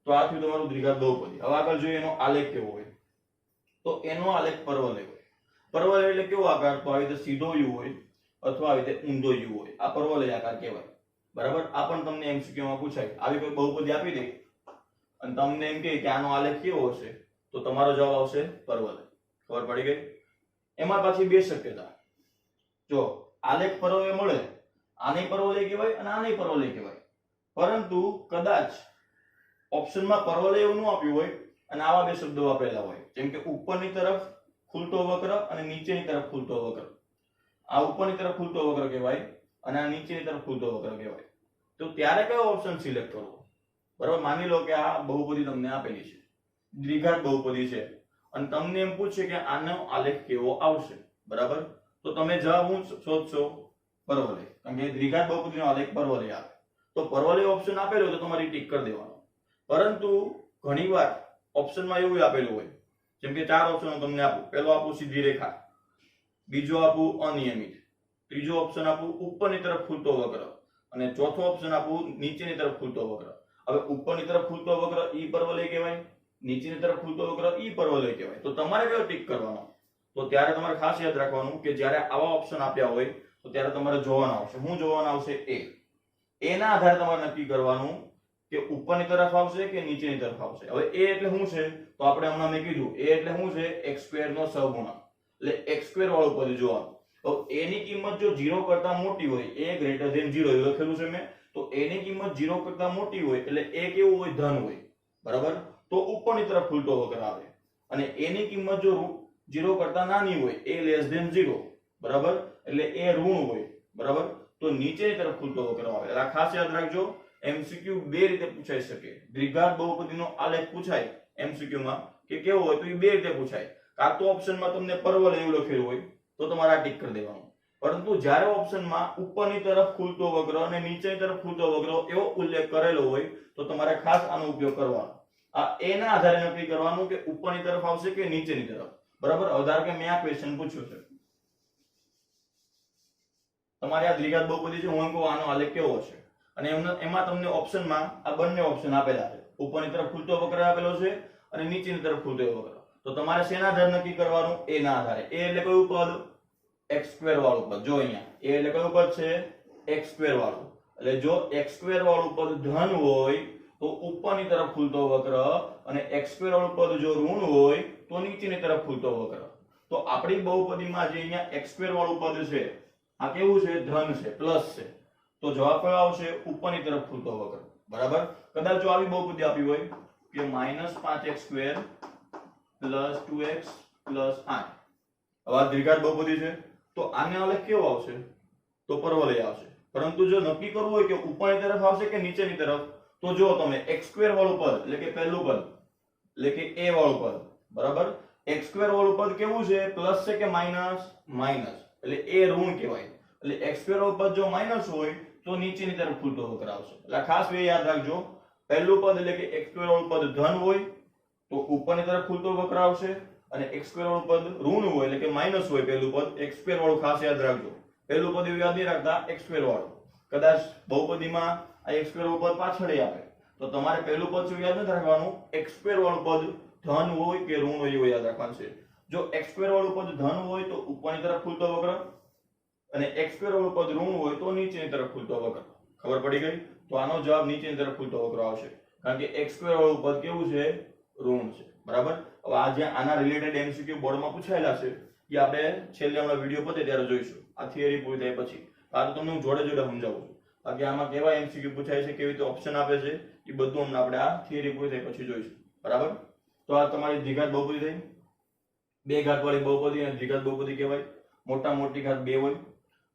તો આ થયું તમારું દ્વિઘાત બહુપદી. હવે આગળ જોઈએ એનો આલેખ કેવો હોય. તો એનો આલેખ પરવલય હોય. પરવલય એટલે કેવો આકાર? તો આવી રીતે સીધો u હોય, અથવા આવી રીતે ઊંધો યુ હોય, આ પરવલય આકાર કહેવાય. બરાબર, આ પણ તમને એમસીક્યુ માં પૂછાય. આવી કોઈ બહુપદી આપી દે અને તમને એમ કહે કે આનો આલેખ કેવો હશે, તો તમારો જવાબ આવશે પરવલય. ખબર પડી ગઈ? એમાં પાછી બે શક્યતા. જો આલેખ પરવલય મળે, આને પરવલય કહેવાય અને આને પરવલય કહેવાય. પરંતુ કદાચ ઓપ્શનમાં પરવલય એવું ન આપ્યું હોય અને આવા બે શબ્દો વાપરેલા હોય, જેમ કે ઉપરની તરફ ખુલતો વક્ર અને નીચેની તરફ ખુલતો વક્ર. આ ઉપરની તરફ ખુલતો વક્ર કહેવાય અને આ નીચેની તરફ ખુલતો વક્ર કહેવાય. તો ત્યારે કયો ઓપ્શન સિલેક્ટ કરવો? બરાબર, માની લો કે આ બહુપદી તમને આપેલી છે, દ્વિઘાત બહુપદી છે, અને તમને એમ પૂછે કે આનો આલેખ કેવો આવશે. બરાબર, તો તમે જવાબ હું શોધશો? પરવલય, કારણ કે દ્વિઘાત બહુપદીનો આલેખ પરવલય આવે. તો પરવલય ઓપ્શન આપેલો તો તમારી ટીક કરી દેવાનો. પરંતુ ઘણીવાર ઓપ્શનમાં એવું આપેલું હોય, જેમ કે ચાર ઓપ્શનો તમને આપું. પહેલો આપું સીધી રેખા, બીજો આપું અનિયમિત, ત્રીજો ઓપ્શન આપું ઉપરની તરફ ખુલતો વક્ર, અને ચોથો ઓપ્શન આપું નીચેની તરફ ખુલતો વક્ર. હવે ઉપરની તરફ ખુલતો વક્ર ઈ પરવલય કહેવાય, નીચેની તરફ ખુલતો વક્ર ઈ પરવલય કહેવાય. તો તમારે કયો ટીક કરવાનો? તો ત્યારે તમારે ખાસ યાદ રાખવાનું કે જ્યારે આવા ઓપ્શન આપ્યા હોય તો ત્યારે તમારે જોવાના આવશે. શું જોવાના આવશે? એ ના આધારે તમારે નક્કી કરવાનું કે ઉપરની તરફ આવશે કે નીચેની તરફ આવશે. હવે એ એટલે શું છે? તો આપણે હમણાં મેં કીધું, એ એટલે શું છે? x² નો સહગુણક, એટલે x² વાળું પદ જોવાનું. તો a ની કિંમત જો 0 કરતા મોટી હોય, a ગ્રેટર ધેન 0 એવું લખેલું છે મેં, તો a ની કિંમત 0 કરતા મોટી હોય એટલે a કેવું હોય? ધન હોય. બરાબર, તો ઉપરની તરફ ખુલતો વક્ર આવે. અને a ની કિંમત જો 0 કરતા નાની હોય, a લેસ ધેન 0, બરાબર, એટલે a ઋણ હોય. બરાબર, તો નીચેની તરફ ખુલતો વક્ર આવે. એટલે ખાસ યાદ રાખજો, એમસીક્યુ બે રીતે પૂછાઈ શકે. દ્વિઘાત બહુપદીનો આલેખ પૂછાય એમસીક્યુ માં કે કેવો હોય, તો એ બે રીતે પૂછાય. કાં તો ઓપ્શનમાં તમને પરવલય એવું લખેલું હોય તો તમારે આ ટીક કરી દેવાનું. પરંતુ જ્યારે ઓપ્શનમાં ઉપરની તરફ ખુલતો વક્ર અને નીચેની તરફ ખુલતો વક્ર એવો ઉલ્લેખ કરેલો હોય તો તમારે ખાસ આનો ઉપયોગ કરવાનો. આ એ ના આધારે નક્કી કરવાનું કે ઉપરની તરફ આવશે કે નીચેની તરફ. બરાબર, હવે ધારો કે મેં આ ક્વેશ્ચન પૂછ્યો છે, તમારે આ દ્વિઘાત બહુપદી છે, હું એમ કહું આનો આલેખ કેવો હશે, અને એમાં તમને ઓપ્શનમાં આ બંને ઓપ્શન આપેલા છે. ઉપરની તરફ ખુલતો વક્ર આપેલો છે અને નીચેની તરફ ખુલતો વક્ર. તો તમારે શેના આધારે નક્કી કરવાનું? એ ના આધારે. એ એટલે કયું પદ? x² વાળું પદ. જો અહીંયા એ એટલે કયું પદ છે? x² વાળું. એટલે જો x² વાળું પદ ધન હોય તો ઉપરની તરફ ખુલતો વક્ર, અને x² વાળું પદ જો ઋણ હોય તો નીચેની તરફ ખુલતો વક્ર. તો આપણી બહુપદીમાં જે અહીંયા x² વાળું પદ છે, આ કેવું છે? ધન છે, પ્લસ છે. તો જવાબ કયો આવશે? ઉપરની તરફ ખુલતો વક્ર. બરાબર, કદાચ જો આવી બહુપદી આપી હોય કે -5x² + 2x + 8, હવે આ દ્વિઘાત બહુપદી છે, તો આને આલેખ કેવો આવશે? તો પરવલય આવશે. પરંતુ જો નક્કી કરવું હોય કે ઉપરની તરફ આવશે કે નીચેની તરફ, તો જો તમે x² વાળું પદ એટલે કે પહેલું પદ એટલે કે a વાળું પદ, બરાબર, x² વાળું પદ કેવું છે? પ્લસ છે કે માઈનસ? માઈનસ, એટલે a ઋણ કહેવાય. એટલે x² વાળું પદ જો માઈનસ હોય તો નીચેની તરફ ખુલતો વક્ર આવશે. એટલે ખાસ બે યાદ રાખજો, પહેલું પદ એટલે કે x² વાળું પદ ધન હોય તો ઉપરની તરફ ખુલતો વક્ર આવશે, અને x² વાળું પદ ઋણ હોય એટલે કે માઈનસ હોય પહેલું પદ, x² વાળું ખાસ યાદ રાખજો. પહેલું પદ એવું યાદ નહીં રાખતા, x² વાળું. કદાચ બહુપદીમાં આ x² વાળું પદ પાછળ આપે તો તમારે પહેલું પદ શું યાદ નથી રાખવાનું? x² વાળું પદ ધન હોય કે ઋણ હોય એવું યાદ રાખવાનું છે. જો x² વાળું પદ ધન હોય તો ઉપરની તરફ ખુલતો વક્ર, અને x² વાળું પદ ઋણ હોય તો નીચેની તરફ ખુલતો વક્ર. ખબર પડી ગઈ? તો આનો જવાબ નીચેની તરફ ખુલતો વક્ર આવશે, કારણ કે x² વાળું પદ કેવું છે? ઋણ છે. બરાબર, હવે આ જે આના રિલેટેડ એમસીક્યુ બોર્ડમાં પૂછાયેલા છે એ આપણે છેલ્લે હમણાં વિડિયો પતે ત્યારે જોઈશું. આ થિયરી પૂરી થાય પછી. આ તો તમને હું જોડે જોડે સમજાવું છું. બાકી આમાં કેવા એમસીક્યુ પૂછાય છે, કેવી રીતે ઓપ્શન આપે છે, એ બધું હમણાં આપણે આ થિયરી પૂરી થાય પછી જોઈશું. બરાબર, તો આ તમારી દ્વિઘાત બહુપદી થઈ. બે ઘાત વાળી બહુપદી અને દ્વિઘાત બહુપદી કહેવાય. મોટા મોટી ઘાત બે હોય.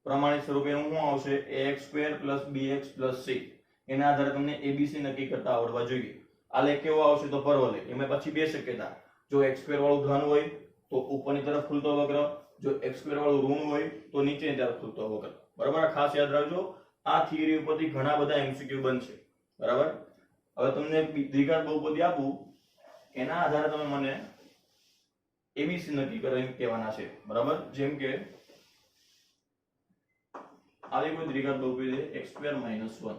પ્રમાણિત સ્વરૂપે શું આવશે? ax² + bx + c. એના આધારે તમને abc નક્કી કરતા આવડવા જોઈએ. આલેખ કેવો આવશે? તો પરવલય. એમાં પછી બે શક્યતા, જો x² વાળું ધન હોય તો ઉપરની તરફ ખુલતો વક્ર, જો x² વાળું ઋણ હોય તો નીચેની તરફ ખુલતો વક્ર. બરાબર, ખાસ યાદ રાખજો. આ થિયરી ઉપરથી ઘણા બધા એમસીક્યુ બનશે. બરાબર, હવે તમને દ્વિઘાત બહુપદી આપું, એના આધારે તમે મને abc નક્કી કરીને કહેવાના છે. બરાબર, જેમ કે આવી કોઈ દ્વિઘાત બહુપદી x² - 1.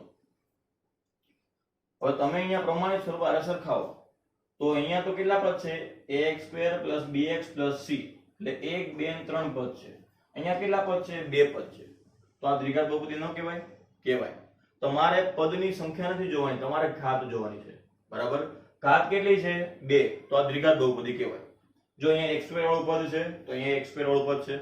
હવે તમે અહીંયા પ્રમાણિત સ્વરૂપ આરે સરખાવો તો અહીંયા તો કેટલા પદ છે? ax² + bx + c, એટલે 1 2 3 પદ છે. અહીંયા કેટલા પદ છે? બે પદ છે. તો આ દ્વિઘાત બહુપદી ન કહેવાય? કહેવાય. તમારે પદની સંખ્યા નથી જોવાની, તમારે ઘાત જોવાની છે. બરાબર? ઘાત કેટલી છે? 2. તો આ દ્વિઘાત બહુપદી કહેવાય. જો અહીંયા x2 વાળું પદ છે તો અહીંયા x2 વાળું પદ છે,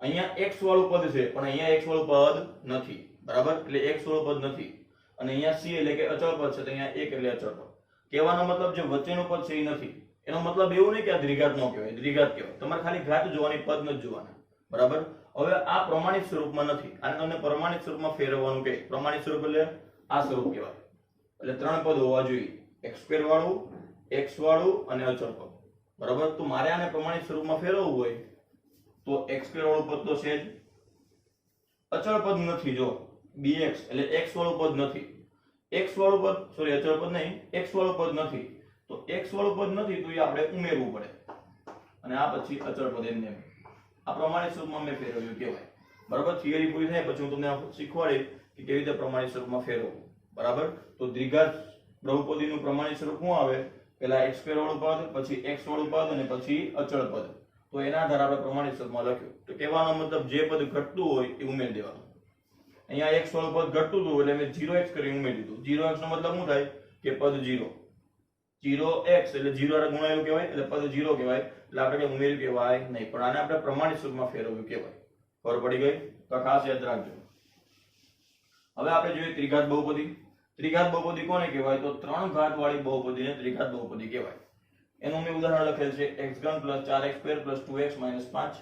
અહીંયા x વાળું પદ છે પણ અહીંયા x વાળું પદ નથી. બરાબર? એટલે x વાળું પદ નથી. અને અહીંયા c એટલે કે અચળ પદ છે તો અહીંયા 1 એટલે અચળ પદ. કહેવાનો મતલબ જે વચ્ચેનું પદ છે એ નથી. એનો મતલબ એવું નહીં કે આ દ્વિઘાત ન કહેવાય, દ્વિઘાત કહેવાય. તમારે ખાલી ઘાત જોવાની, પદ નથી જોવાના. બરાબર? હવે આ પ્રમાણિત સ્વરૂપમાં નથી, આને તમને પ્રમાણિત સ્વરૂપમાં ફેરવવાનું કહે. પ્રમાણિત સ્વરૂપ એટલે આ સ્વરૂપ કહેવાય. એટલે 3 પદ હોવા જોઈએ, x2 વાળું, x વાળું અને અચળ પદ. બરાબર? તો મારે આને પ્રમાણિત સ્વરૂપમાં ફેરવવું હોય તો x2 વાળું પદ તો છે જ, અચળ પદ નથી. જો bx એટલે x વાળું પદ નથી, x વાળું પદ સોરી અચળ પદ નહીં, x વાળું પદ નથી. તો x વાળું પદ નથી તો એ આપણે ઉમેરવું પડે અને આ પછી અચળ પદ એમને આ પ્રમાણિત સ્વરૂપમાં મેં ફેરવ્યું કહેવાય. બરાબર? થિયરી પૂરી થાય પછી હું તમને શીખવાડીશ કે કેવી રીતે પ્રમાણિત સ્વરૂપમાં ફેરવવું. બરાબર? તો દ્વિઘાત બહુપદીનું પ્રમાણિત સ્વરૂપ શું આવે? પહેલા x2 વાળું પદ, પછી x વાળું પદ અને પછી અચળ પદ. તો એના આધારે આપણે પ્રમાણિત સ્વરૂપમાં લખ્યું. તો કહેવાનો મતલબ જે પદ ઘટતું હોય એ ઉમેરી દેવાનું. અહીંયા x વાળું પદ ઘટતું હતું એટલે મેં 0x કરી ઉમેરી દીધું. 0x નો મતલબ શું થાય કે પદ 0. 0x એટલે 0 દ્વારા ગુણાયેલું કહેવાય એટલે પદ 0 કહેવાય. એટલે આપણે કે ઉમેર્યું કહેવાય નહીં, પણ આને આપણે પ્રમાણિત સ્વરૂપમાં ફેરવ્યું કહેવાય. ખબર પડી ગઈ? તો ખાસ યાદ રાખજો. હવે આપણે જોઈએ ત્રિઘાત બહુપદી. ત્રિઘાત બહુપદી કોને કહેવાય? તો 3 ઘાત વાળી બહુપદીને ત્રિઘાત બહુપદી કહેવાય. એનું મેં ઉદાહરણ લખેલ છે x3 + 4x2 + 2x - 5.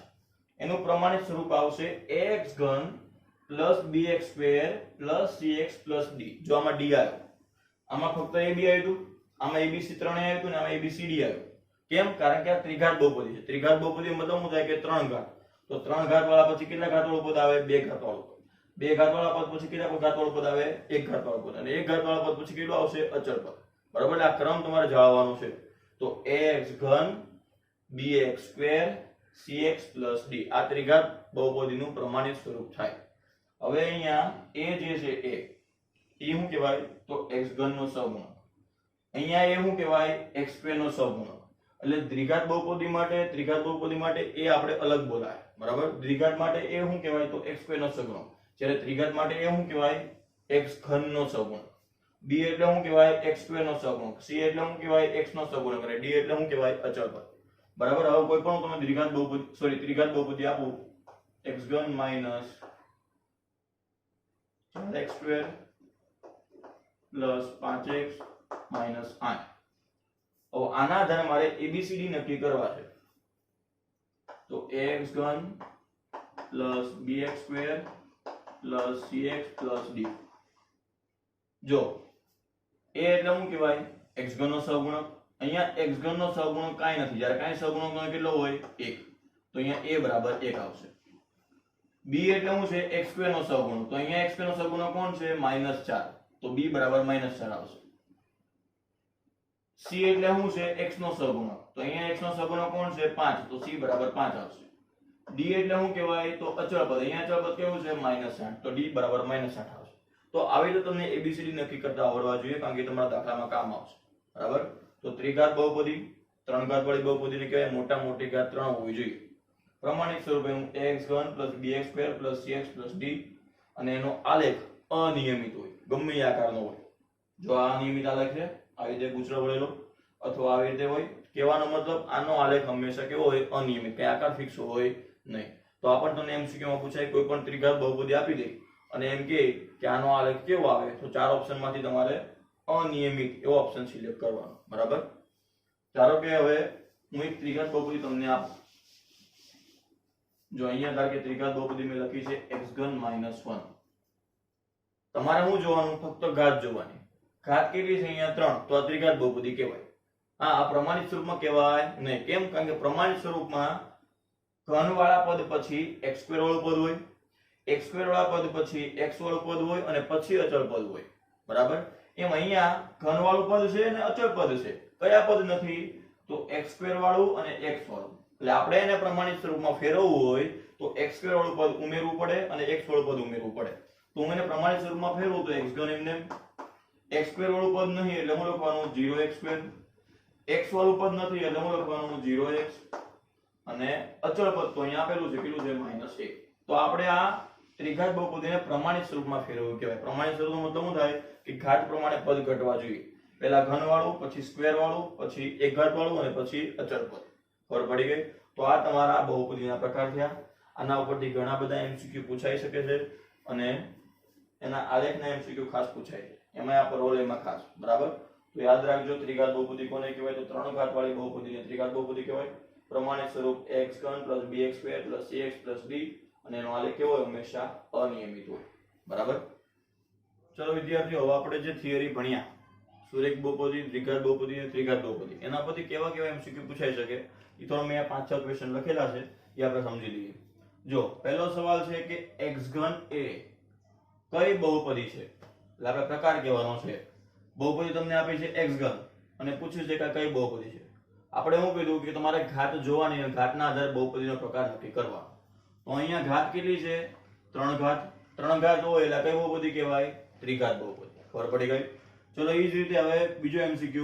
એનું પ્રમાણિત સ્વરૂપ આવશે ax3 + bx2 + cx + d. જો આમાં d આવ્યો, આમાં ફક્ત ab આવ્યું હતું, આમાં abc ત્રણેય આવ્યું હતું ને આમાં abcd આવ્યું. કેમ? કારણ કે આ ત્રિઘાત બહુપદી છે. ત્રિઘાત બહુપદી મતલબ શું થાય કે 3 ઘાત. તો 3 ઘાત વાળા પછી કેટલા ઘાત વાળું પદ આવે? 2 ઘાત વાળું પદ. 2 ઘાત વાળા પદ પછી કેટલા ઘાત વાળું પદ આવે? 1 ઘાત વાળું પદ. અને 1 ઘાત વાળા પદ પછી કેટલું આવશે? અચળ પદ. બરાબર? એટલે આ ક્રમ તમારે જાળવવાનો છે. તો ax3 bx2 cx + d આ ત્રિઘાત બહુપદીનું પ્રમાણિત સ્વરૂપ થાય. હવે અહીંયા a જે છે એ શું કહેવાય? તો x3 નો સહગુણક. અહીંયા એ શું કહેવાય? x2 નો સહગુણક. એટલે દ્વિઘાત બહુપદી માટે એ આપણે અલગ બોલાય. બરાબર? દ્વિઘાત માટે એ શું કહેવાય? તો x2 નો સહગુણક. જ્યારે ત્રિઘાત માટે એ શું કહેવાય? x3 નો સહગુણક. b એટલે શું કહેવાય? x2 નો સહગુણક. c એટલે શું કહેવાય? x નો સહગુણક. અને d એટલે શું કહેવાય? અચળ પદ. બરાબર? હવે કોઈ પણ તમે ત્રિઘાત બહુપદી આપું x3 - 4x2 + 5x - 8. હવે આના આધારે મારે abcd નક્કી કરવા છે. તો ax3 + bx2 + cx + d. જો a એટલે શું કહેવાય? x3 નો સહગુણક. અહીંયા x3 નો સહગુણક કાંઈ નથી. જ્યારે કાંઈ સહગુણક કેટલો હોય? 1. તો અહીંયા a = 1 આવશે. b એટલે શું છે? x2 નો સહગુણક. તો અહીંયા x2 નો સહગુણક કોણ છે? -4. તો b = -4 આવશે. c એટલે શું છે? x નો સહગુણક. તો અહીંયા x નો સહગુણક કોણ છે? 5. તો c = 5 આવશે. d એટલે શું કહેવાય? તો અચળ પદ. અહીંયા અચળ પદ કેવું છે? -8. તો d = -8 આવશે. તો આવી રીતે તમને abcd નક્કી કરતા આવડવા જોઈએ, કારણ કે તમારા દાખલામાં કામ આવશે. બરાબર? તો ત્રિઘાત બહુપદી 3 ઘાત વાળી બહુપદીને કહેવાય મોટી ઘાત 3 હોવી જોઈએ. પ્રમાણિત સ્વરૂપ એનું ax3 + bx2 + cx + d. અને એનો આલેખ અનિયમિત હોય, ગમે એ આકારનો હોય. જો આ અનિયમિત આલેખ છે, આવી રીતે ગુચરો વળેલો અથવા આવી રીતે હોય, કહેવાનો મતલબ આનો આલેખ હંમેશા કેવો હોય? અનિયમિત. કઈ આકાર ફિક્સ હોય નહીં. તો આપણને તમને MCQ માં પૂછાય કોઈ પણ ત્રિઘાત બહુપદી આપી દે અને એમ કે આનો આલેખ કેવો આવે, તો 4 ઓપ્શનમાંથી તમારે અનિયમિત એવો ઓપ્શન સિલેક્ટ કરવાનો. બરાબર? ધારો કે હવે હું એક ત્રિઘાત બહુપદી તમને આપું. જો અહીંયા ધારો કે ત્રિઘાત બહુપદી મેં લખી છે x3 - 1. તમારે શું જોવાનું? ફક્ત ઘાત જોવાની. ઘાત કેટલી છે? અહીંયા 3. તો આ ત્રિઘાત બહુપદી કહેવાય. હા, આ પ્રમાણિત સ્વરૂપમાં કહેવાય નહીં. કેમ? કારણ કે પ્રમાણિત સ્વરૂપમાં ઘન વાળા પદ પછી x2 વાળું પદ હોય, x2 વાળા પદ પછી x વાળું પદ હોય અને પછી અચળ પદ હોય. બરાબર? એમ અહીંયા ઘન વાળું પદ છે અને અચળ પદ છે. કયા પદ નથી? તો x2 વાળું અને x વાળું. એટલે આપણે એને પ્રમાણિત સ્વરૂપમાં ફેરવવું હોય તો x2 વાળું પદ ઉમેરવું પડે અને x વાળું પદ ઉમેરવું પડે. તો હું એને પ્રમાણિત સ્વરૂપમાં ફેરવું તો x3 એમને x2 વાળું પદ નહીં એટલે હું લખવાનું 0x2. x વાળું પદ નથી એટલે હું લખવાનું 0x. અને અચળ પદ તો અહીંયા આપેલું છે કેટલું છે? -1. તો આપણે આ ત્રિઘાત બહુપદીને પ્રમાણિત સ્વરૂપમાં ફેરવવું કહેવાય. પ્રમાણિત સ્વરૂપનો મતલબ શું થાય કે ઘાત પ્રમાણે પદ ઘટવા જોઈએ. પહેલા ઘન વાળું, પછી સ્ક્વેર વાળું, પછી એક ઘાત વાળું અને પછી અચળ પદ. ખબર પડી ગઈ? તો આ તમારા બહુપદીના પ્રકાર થયા. આના ઉપરથી ઘણા બધા MCQ પૂછાઈ શકે છે અને એના આલેખના MCQ ખાસ પૂછાય છે. એમાં આ પરવલયમાં ખાસ. બરાબર? તો યાદ રાખજો, ત્રિઘાત બહુપદી કોને કહેવાય? તો ત્રણ ઘાત વાળી બહુપદીને ત્રિઘાત બહુપદી કહેવાય. પ્રમાણિત સ્વરૂપ x3 + bx2 + cx + d અને એનો આલેખ કેવો હોય? હંમેશા અનિયમિત હોય. બરાબર? ચલો વિદ્યાર્થીઓ, હવે આપણે જે થિયરી ભણ્યા સુરેખ બહુપદી, દ્વિઘાત બહુપદી અને ત્રિઘાત બહુપદી, એના પરથી કેવા કેવા MCQ પૂછાઈ શકે એ થોડો મેં 5-6 ક્વેશ્ચન લખેલા છે, એ આપણે સમજી લઈએ. જો પહેલો સવાલ છે કે x3 એ કઈ બહુપદી છે? એટલે આપણે પ્રકાર કહેવાનો છે. બહુપદી તમને આપી છે x3 અને પૂછ્યું છે કે કઈ બહુપદી છે. આપણે શું કીધું કે તમારે ઘાત જોવાની અને ઘાતના આધારે બહુપદીનો પ્રકાર નક્કી કરવાનો. તો અહીંયા ઘાત કેટલી છે? 3 ઘાત. 3 ઘાત હોય એટલે કઈ બહુપદી કહેવાય? ત્રિઘાત બહુપદી. ખબર પડી ગઈ? ચલો એ જ રીતે હવે બીજો MCQ,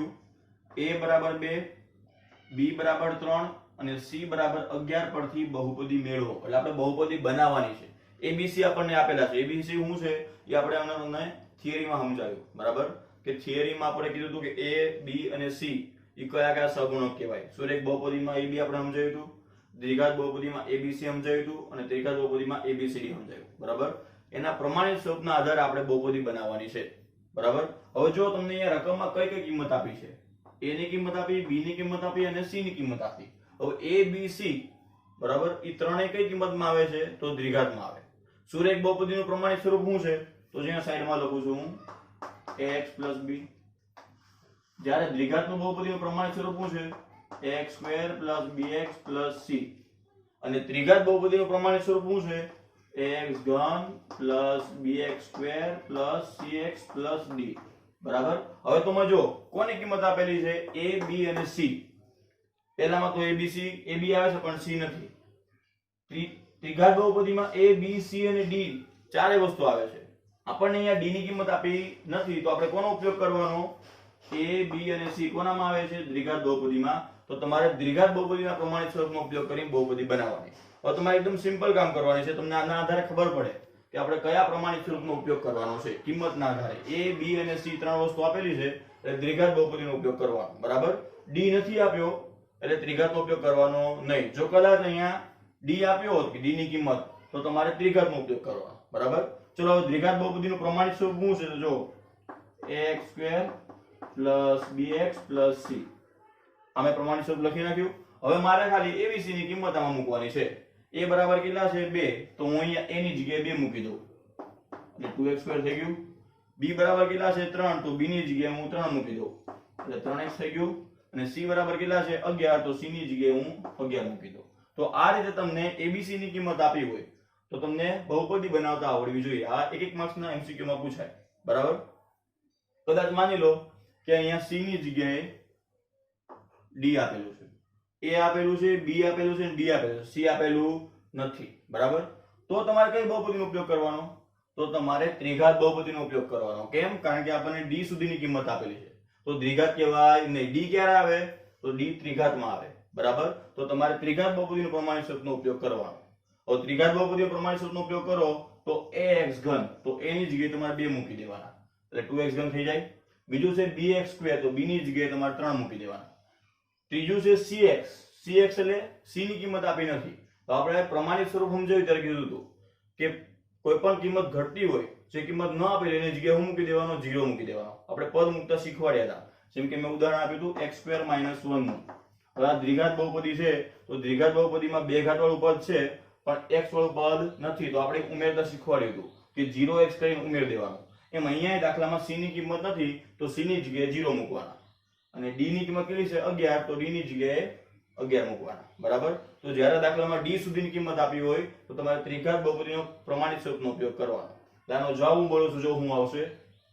a = 2, b = 3 અને c = 11 પરથી બહુપદી મેળવો. એટલે આપણે બહુપદી બનાવવાની છે. abc આપણને આપેલા છે. abc શું છે એ આપણે તમને થિયરીમાં સમજાવ્યું. બરાબર? કે થિયરીમાં આપણે કીધું હતું કે a, b અને c એ કયા કયા સહગુણક કહેવાય. સુરેખ બહુપદીમાં ab આપણે સમજાવ્યું હતું, દ્વિઘાત બહુપદીમાં abc સમજાવ્યું હતું અને ત્રિઘાત બહુપદીમાં abcd સમજાવ્યું. બરાબર? એના પ્રમાણિત સ્વરૂપના આધારે આપણે બહુપદી બનાવવાની છે. બરાબર? હવે જો તમને અહીંયા રકમમાં કઈ કઈ કિંમત આપી છે? a ની કિંમત આપી, b ની કિંમત આપી અને c ની કિંમત આપી. હવે a, b, c બરાબર એ ત્રણેય કઈ કિંમતમાં આવે છે? તો દ્વિઘાતમાં આવે. સુરેખ બહુપદીનું પ્રમાણિત સ્વરૂપ શું છે? તો અહીંયા સાઈડમાં લખું છું હું ax + b. જ્યારે દ્વિઘાતનું બહુપદીનું પ્રમાણિત સ્વરૂપ શું છે? x² + bx + c. અને ત્રિઘાત બહુપદીનું પ્રમાણિત સ્વરૂપ શું છે? ax3 + bx2 + cx + d. બરાબર? હવે તમે જો કોની કિંમત આપેલી છે? a, b અને c. પહેલામાં તો abc, ab આવે છે પણ c નથી. ત્રિઘાત બહુપદીમાં a, b, c અને d ચારે વસ્તુ આવે છે. આપણને અહીંયા d ની કિંમત આપી નથી, તો આપણે કોનો ઉપયોગ કરવાનો? a, b અને c કોનામાં આવે છે? દ્વિઘાત બહુપદીમાં. તો તમારે દ્વિઘાત બહુપદીના પ્રમાણિત સ્વરૂપનો ઉપયોગ કરીને બહુપદી બનાવવાની. હવે તમારે એકદમ સિમ્પલ કામ કરવાની છે. તમને આના આધારે ખબર પડે કે આપણે કયા પ્રમાણિત સ્વરૂપનો ઉપયોગ કરવાનો છે. કિંમતના આધારે a, b અને c ત્રણ વસ્તુ આપેલી છે એટલે દ્વિઘાત બહુપદીનો ઉપયોગ કરવાનો. બરાબર? d નથી આપ્યો એટલે ત્રિઘાતનો ઉપયોગ કરવાનો નહીં. જો કદાચ અહીંયા d આપ્યો હોત કે d ની કિંમત, તો તમારે ત્રિઘાતનો ઉપયોગ કરવાનો. બરાબર? ચલો હવે દ્વિઘાત બહુપદીનું પ્રમાણિત સ્વરૂપ શું છે? તો જો ax² + bx + c. આમે પ્રમાણિત સ્વરૂપ લખી નાખ્યું. હવે મારે ખાલી abc ની કિંમત આમાં મૂકવાની છે. a બરાબર કેટલા છે? 2. તો હું અહીંયા a ની જગ્યાએ 2 મૂકી દઉં એટલે 2x² થઈ ગયું. b બરાબર કેટલા છે? 3. તો b ની જગ્યાએ હું 3 મૂકી દઉં એટલે 3x થઈ ગયું. અને c બરાબર કેટલા છે? 11. તો c ની જગ્યાએ હું 11 મૂકી દઉં. તો આ રીતે તમને abc ની કિંમત આપી હોય તો તમને બહુપદી બનાવતા આવડવી જોઈએ. આ એક એક માર્ક્સના MCQ માં પૂછાય. બરાબર? કદાચ માની લો કે અહીંયા c ની જગ્યાએ d આપેલું છે, a આપેલું છે, b આપેલું છે અને d આપેલું છે, c આપેલું નથી. બરાબર? તો તમારે કઈ બહુપદીનો ઉપયોગ કરવાનો? તો તમારે ત્રિઘાત બહુપદીનો ઉપયોગ કરવાનો. કેમ? કારણ કે આપણને d સુધીની કિંમત આપેલી છે. તો દ્વિઘાત કહેવાય નહીં. d ક્યારે આવે? તો d ત્રિઘાતમાં આવે. બરાબર? તો તમારે ત્રિઘાત બહુપદીનો પ્રમાણિત સ્વરૂપનો ઉપયોગ કરવાનો. હવે ત્રિઘાત બહુપદીનો પ્રમાણિત સ્વરૂપનો ઉપયોગ કરો તો ax3, તો a ની જગ્યાએ તમારે 2 મૂકી દેવાના એટલે 2x3 થઈ જાય. બીજું છે bx², તો b ની જગ્યાએ તમારે 3 મૂકી દેવાના. ત્રીજું છે cx. cx એટલે c ની કિંમત આપી નથી. તો આપણે પ્રમાણિત સ્વરૂપ સમજાવ્યું ત્યારે કીધું હતું કે કોઈ પણ કિંમત ઘટતી હોય, જે કિંમત ન આપેલી એની જગ્યાએ હું મૂકી દેવાનો? 0 મૂકી દેવાનો. આપણે પદ મૂકતા શીખવાડ્યા હતા. જેમ કે મેં ઉદાહરણ આપ્યું હતું x² - 1 નું. હવે આ દ્વિઘાત બહુપદી છે તો દ્વિઘાત બહુપદીમાં 2 ઘાત વાળું પદ છે પણ x વાળું પદ નથી, તો આપણે ઉમેરતા શીખવાડ્યું હતું કે 0x કરીને ઉમેર દેવાનું. એમ અહીંયા દાખલામાં c ની કિંમત નથી તો c ની જગ્યાએ 0 મૂકવાના અને d ની કિંમત કેટલી છે? 11. તો d ની જગ્યાએ 11 મૂકવાના. બરાબર? તો જ્યારે દાખલામાં d સુધીની કિંમત આપી હોય તો તમારે ત્રિઘાત બહુપદીનો પ્રમાણિત સ્વરૂપનો ઉપયોગ કરવાનો. આનો જવાબ હું બોલું છું, જો હું આવશે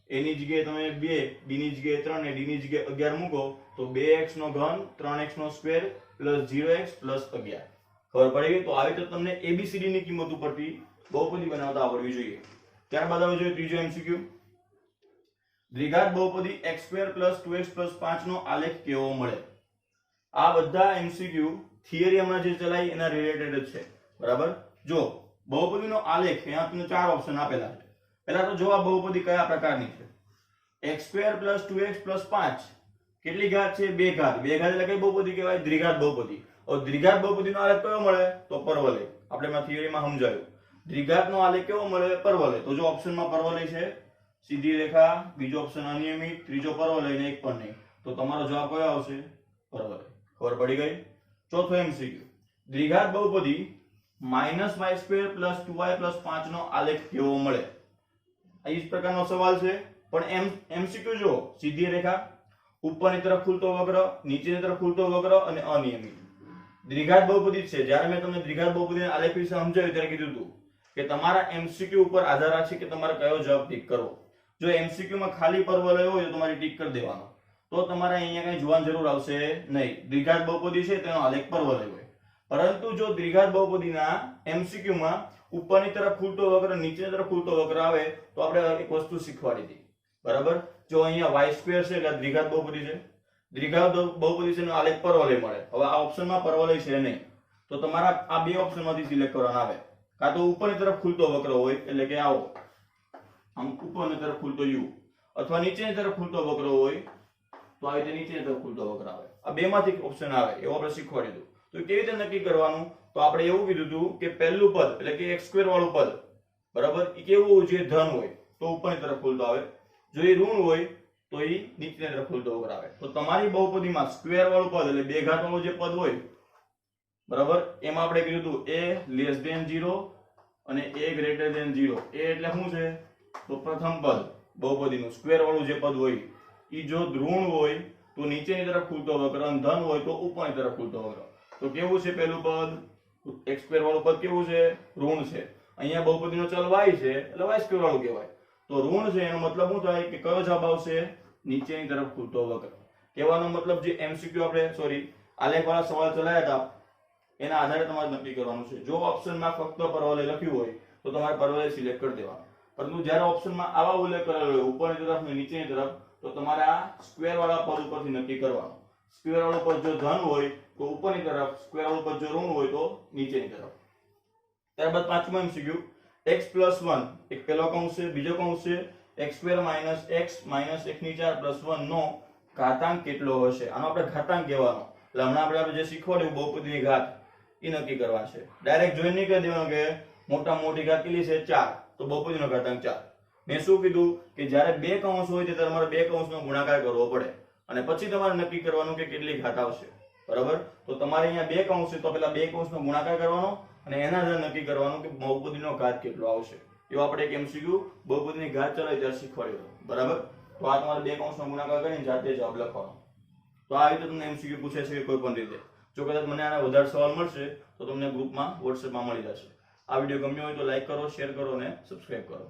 a ની જગ્યાએ તમે 2, b ની જગ્યાએ 3 અને d ની જગ્યાએ 11 મૂકો તો 2x3 3x² + 0x + 11. ખબર પડી ગઈ? તો આવી રીતે તમને abcd ની કિંમત ઉપરથી બહુપદી બનાવતા આવડવી જોઈએ. ત્યારબાદ આવે છે ત્રીજો MCQ, દ્વિઘાત બહુપદી x² + 2x + 5 નો આલેખ કેવો મળે? આ બધા MCQ થિયરી હમણાં જે ચલાવી એના રિલેટેડ જ છે. બરાબર? જો બહુપદીનો આલેખ અહીંયા તમને 4 ઓપ્શન આપેલા છે. પહેલા તો જો આ બહુપદી કયા પ્રકારની છે. x² + 2x + 5 કેટલી ઘાત છે? 2 ઘાત. 2 ઘાત એટલે કઈ બહુપદી કહેવાય? દ્વિઘાત બહુપદી. હવે દ્વિઘાત બહુપદીનો આલેખ કયો મળે? તો પરવલય. આપણે માં થિયરીમાં સમજાયું. દ્વિઘાતનો આલેખ કેવો મળે? પરવલય. તો જો ઓપ્શનમાં પરવલય છે, સીધી રેખા, બીજો ઓપ્શન અનિયમિત, ત્રીજો પરવલય ને એક પણ નહીં, તો તમારો જવાબ કયો આવશે? પરવલય. ખબર પડી ગઈ? ચોથો MCQ. દ્વિઘાત બહુપદી -y² + 2y + 5 નો આલેખ કેવો મળે? આ જ પ્રકારનો સવાલ છે, પણ MCQ જો સીધી રેખા, ઉપરની તરફ ખુલતો વક્ર, નીચેની તરફ ખુલતો વક્ર અને અનિયમિત. દ્વિઘાત બહુપદી છે. જ્યારે મેં તમને દ્વિઘાત બહુપદીના આલેખ વિશે સમજાવ્યું ત્યારે કીધું હતું કે તમારા MCQ ઉપર આધાર રાખે કે તમારે કયો જવાબ ટીક કરવો. જો MCQ માં ખાલી પરવલય હોય તો તમારે ટીક કરી દેવાનો, તો તમારે અહીંયા કઈ જોવાની જરૂર આવશે નહીં. દ્વિઘાત બહુપદી છે તેનો આલેખ પરવલય હોય. પરંતુ જો દ્વિઘાત બહુપદીના MCQ માં ઉપરની તરફ ખુલતો વક્ર, નીચેની તરફ ખુલતો વક્ર આવે તો આપણે એક વસ્તુ શીખવાડી હતી. બરાબર? જો અહીંયા y² છે એટલે દ્વિઘાત બહુપદી છે. દ્વિઘાત બહુપદી છે એનો આલેખ પરવલય મળે. હવે આ ઓપ્શનમાં પરવલય છે નહીં, તો તમારા આ બે ઓપ્શનમાંથી સિલેક્ટ કરવાના આવે. કાં તો ઉપરની તરફ ખુલતો વક્ર હોય એટલે કે આવો, આમ ઉપરની તરફ ખુલતો u, અથવા નીચેની તરફ ખુલતો વક્ર હોય તો આવી રીતે નીચેની તરફ ખુલતો વક્ર આવે. આ બેમાંથી ઓપ્શન આવે એવું આપણે શીખવાડી દીધું. તો કેવી રીતે નક્કી કરવાનું? તો આપણે એવું કીધું હતું કે પહેલું પદ એટલે કે x² વાળું પદ, બરાબર, એ કેવું હોય છે? ધન હોય તો ઉપરની તરફ ખુલતો આવે. જો એ ઋણ હોય તો એ નીચેની તરફ ખુલતો વક્ર આવે. તો તમારી બહુપદીમાં સ્ક્વેર વાળું પદ એટલે બે ઘાત વાળું જે પદ હોય, બરાબર, એમાં આપણે કીધું હતું a < 0 અને a < 0. a એટલે શું છે? તો પ્રથમ પદ બહુપદીનું સ્ક્વેર વાળું જે પદ હોય એ જો ઋણ હોય તો નીચેની તરફ ખુલતો વક્ર, અને ધન હોય તો ઉપરની તરફ ખુલતો વક્ર. તો કેવું છે પહેલું પદ? x² વાળું પદ કેવું છે? ઋણ છે. અહીંયા બહુપદીનો ચલ y છે એટલે y² વાળું કહેવાય. તો ઋણ છે એનો મતલબ શું થાય કે કયો જવાબ આવશે? નીચેની તરફ ખુલતો વક્ર. કહેવાનો મતલબ જે MCQ આપણે આલેખ વાળા સવાલ ચલાયા હતા એના આધારે તમારે નક્કી કરવાનું છે. જો ઓપ્શનમાં ફક્ત પરવલય લખ્યું હોય તો તમારે પરવલય સિલેક્ટ કરી દેવાનું. પરંતુ જ્યારે ઓપ્શનમાં આવા ઉલ્લેખ કરેલો હોય ઉપરની તરફ ને નીચેની તરફ, તો તમારે આ સ્ક્વેર વાળા પદ ઉપરથી નક્કી કરવાનું. સ્ક્વેર વાળું પદ જો ધન હોય તો ઉપરની તરફ, સ્ક્વેર વાળું પદ જો ઋણ હોય તો નીચેની તરફ. ત્યારબાદ પાંચમો MCQ. x + 1 એક પહેલો કૌંસ છે, બીજો કૌંસ છે x² - x - x4 + 1 નો ઘાતાંક કેટલો હશે? આનો આપણે ઘાતાંક કહેવાનો. એટલે હમણાં આપણે જે શીખવાડ્યું બહુપદીની ઘાત એ નક્કી કરવા છે. ડાયરેક્ટ જોઈને નહીં કહી દેવાનું કે મોટા મોટી ઘાત કેટલી છે? 4, તો બહુપદીનો ઘાતાંક 4. મેં શું કીધું કે જ્યારે બે કૌંસ હોય ત્યારે તમારે બે કૌંસનો ગુણાકાર કરવો પડે અને પછી તમારે નક્કી કરવાનું કે કેટલી ઘાત આવશે. બરાબર? તો તમારે અહીંયા બે કૌંસ છે તો પહેલા બે કૌંસનો ગુણાકાર કરવાનો અને એના આધારે નક્કી કરવાનું કે બહુપદીનો ઘાત કેટલો આવશે. એવો આપણે એક MCQ બહુપદીની ઘાત ચલાવી ત્યારે શીખવાડ્યું. બરાબર? તો આ તમારે બે કૌંસનો ગુણાકાર કરીને જાતે જવાબ લખવાનો. તો આ રીતે તમને MCQ પૂછે છે કે કોઈ પણ રીતે. જો કદાચ મને આના વધારે સવાલ મળશે તો તમને ગ્રુપમાં WhatsAppમાં મળી જશે. આ વિડીયો ગમ્યો હોય તો લાઈક કરો, શેર કરો અને સબસ્ક્રાઇબ કરો.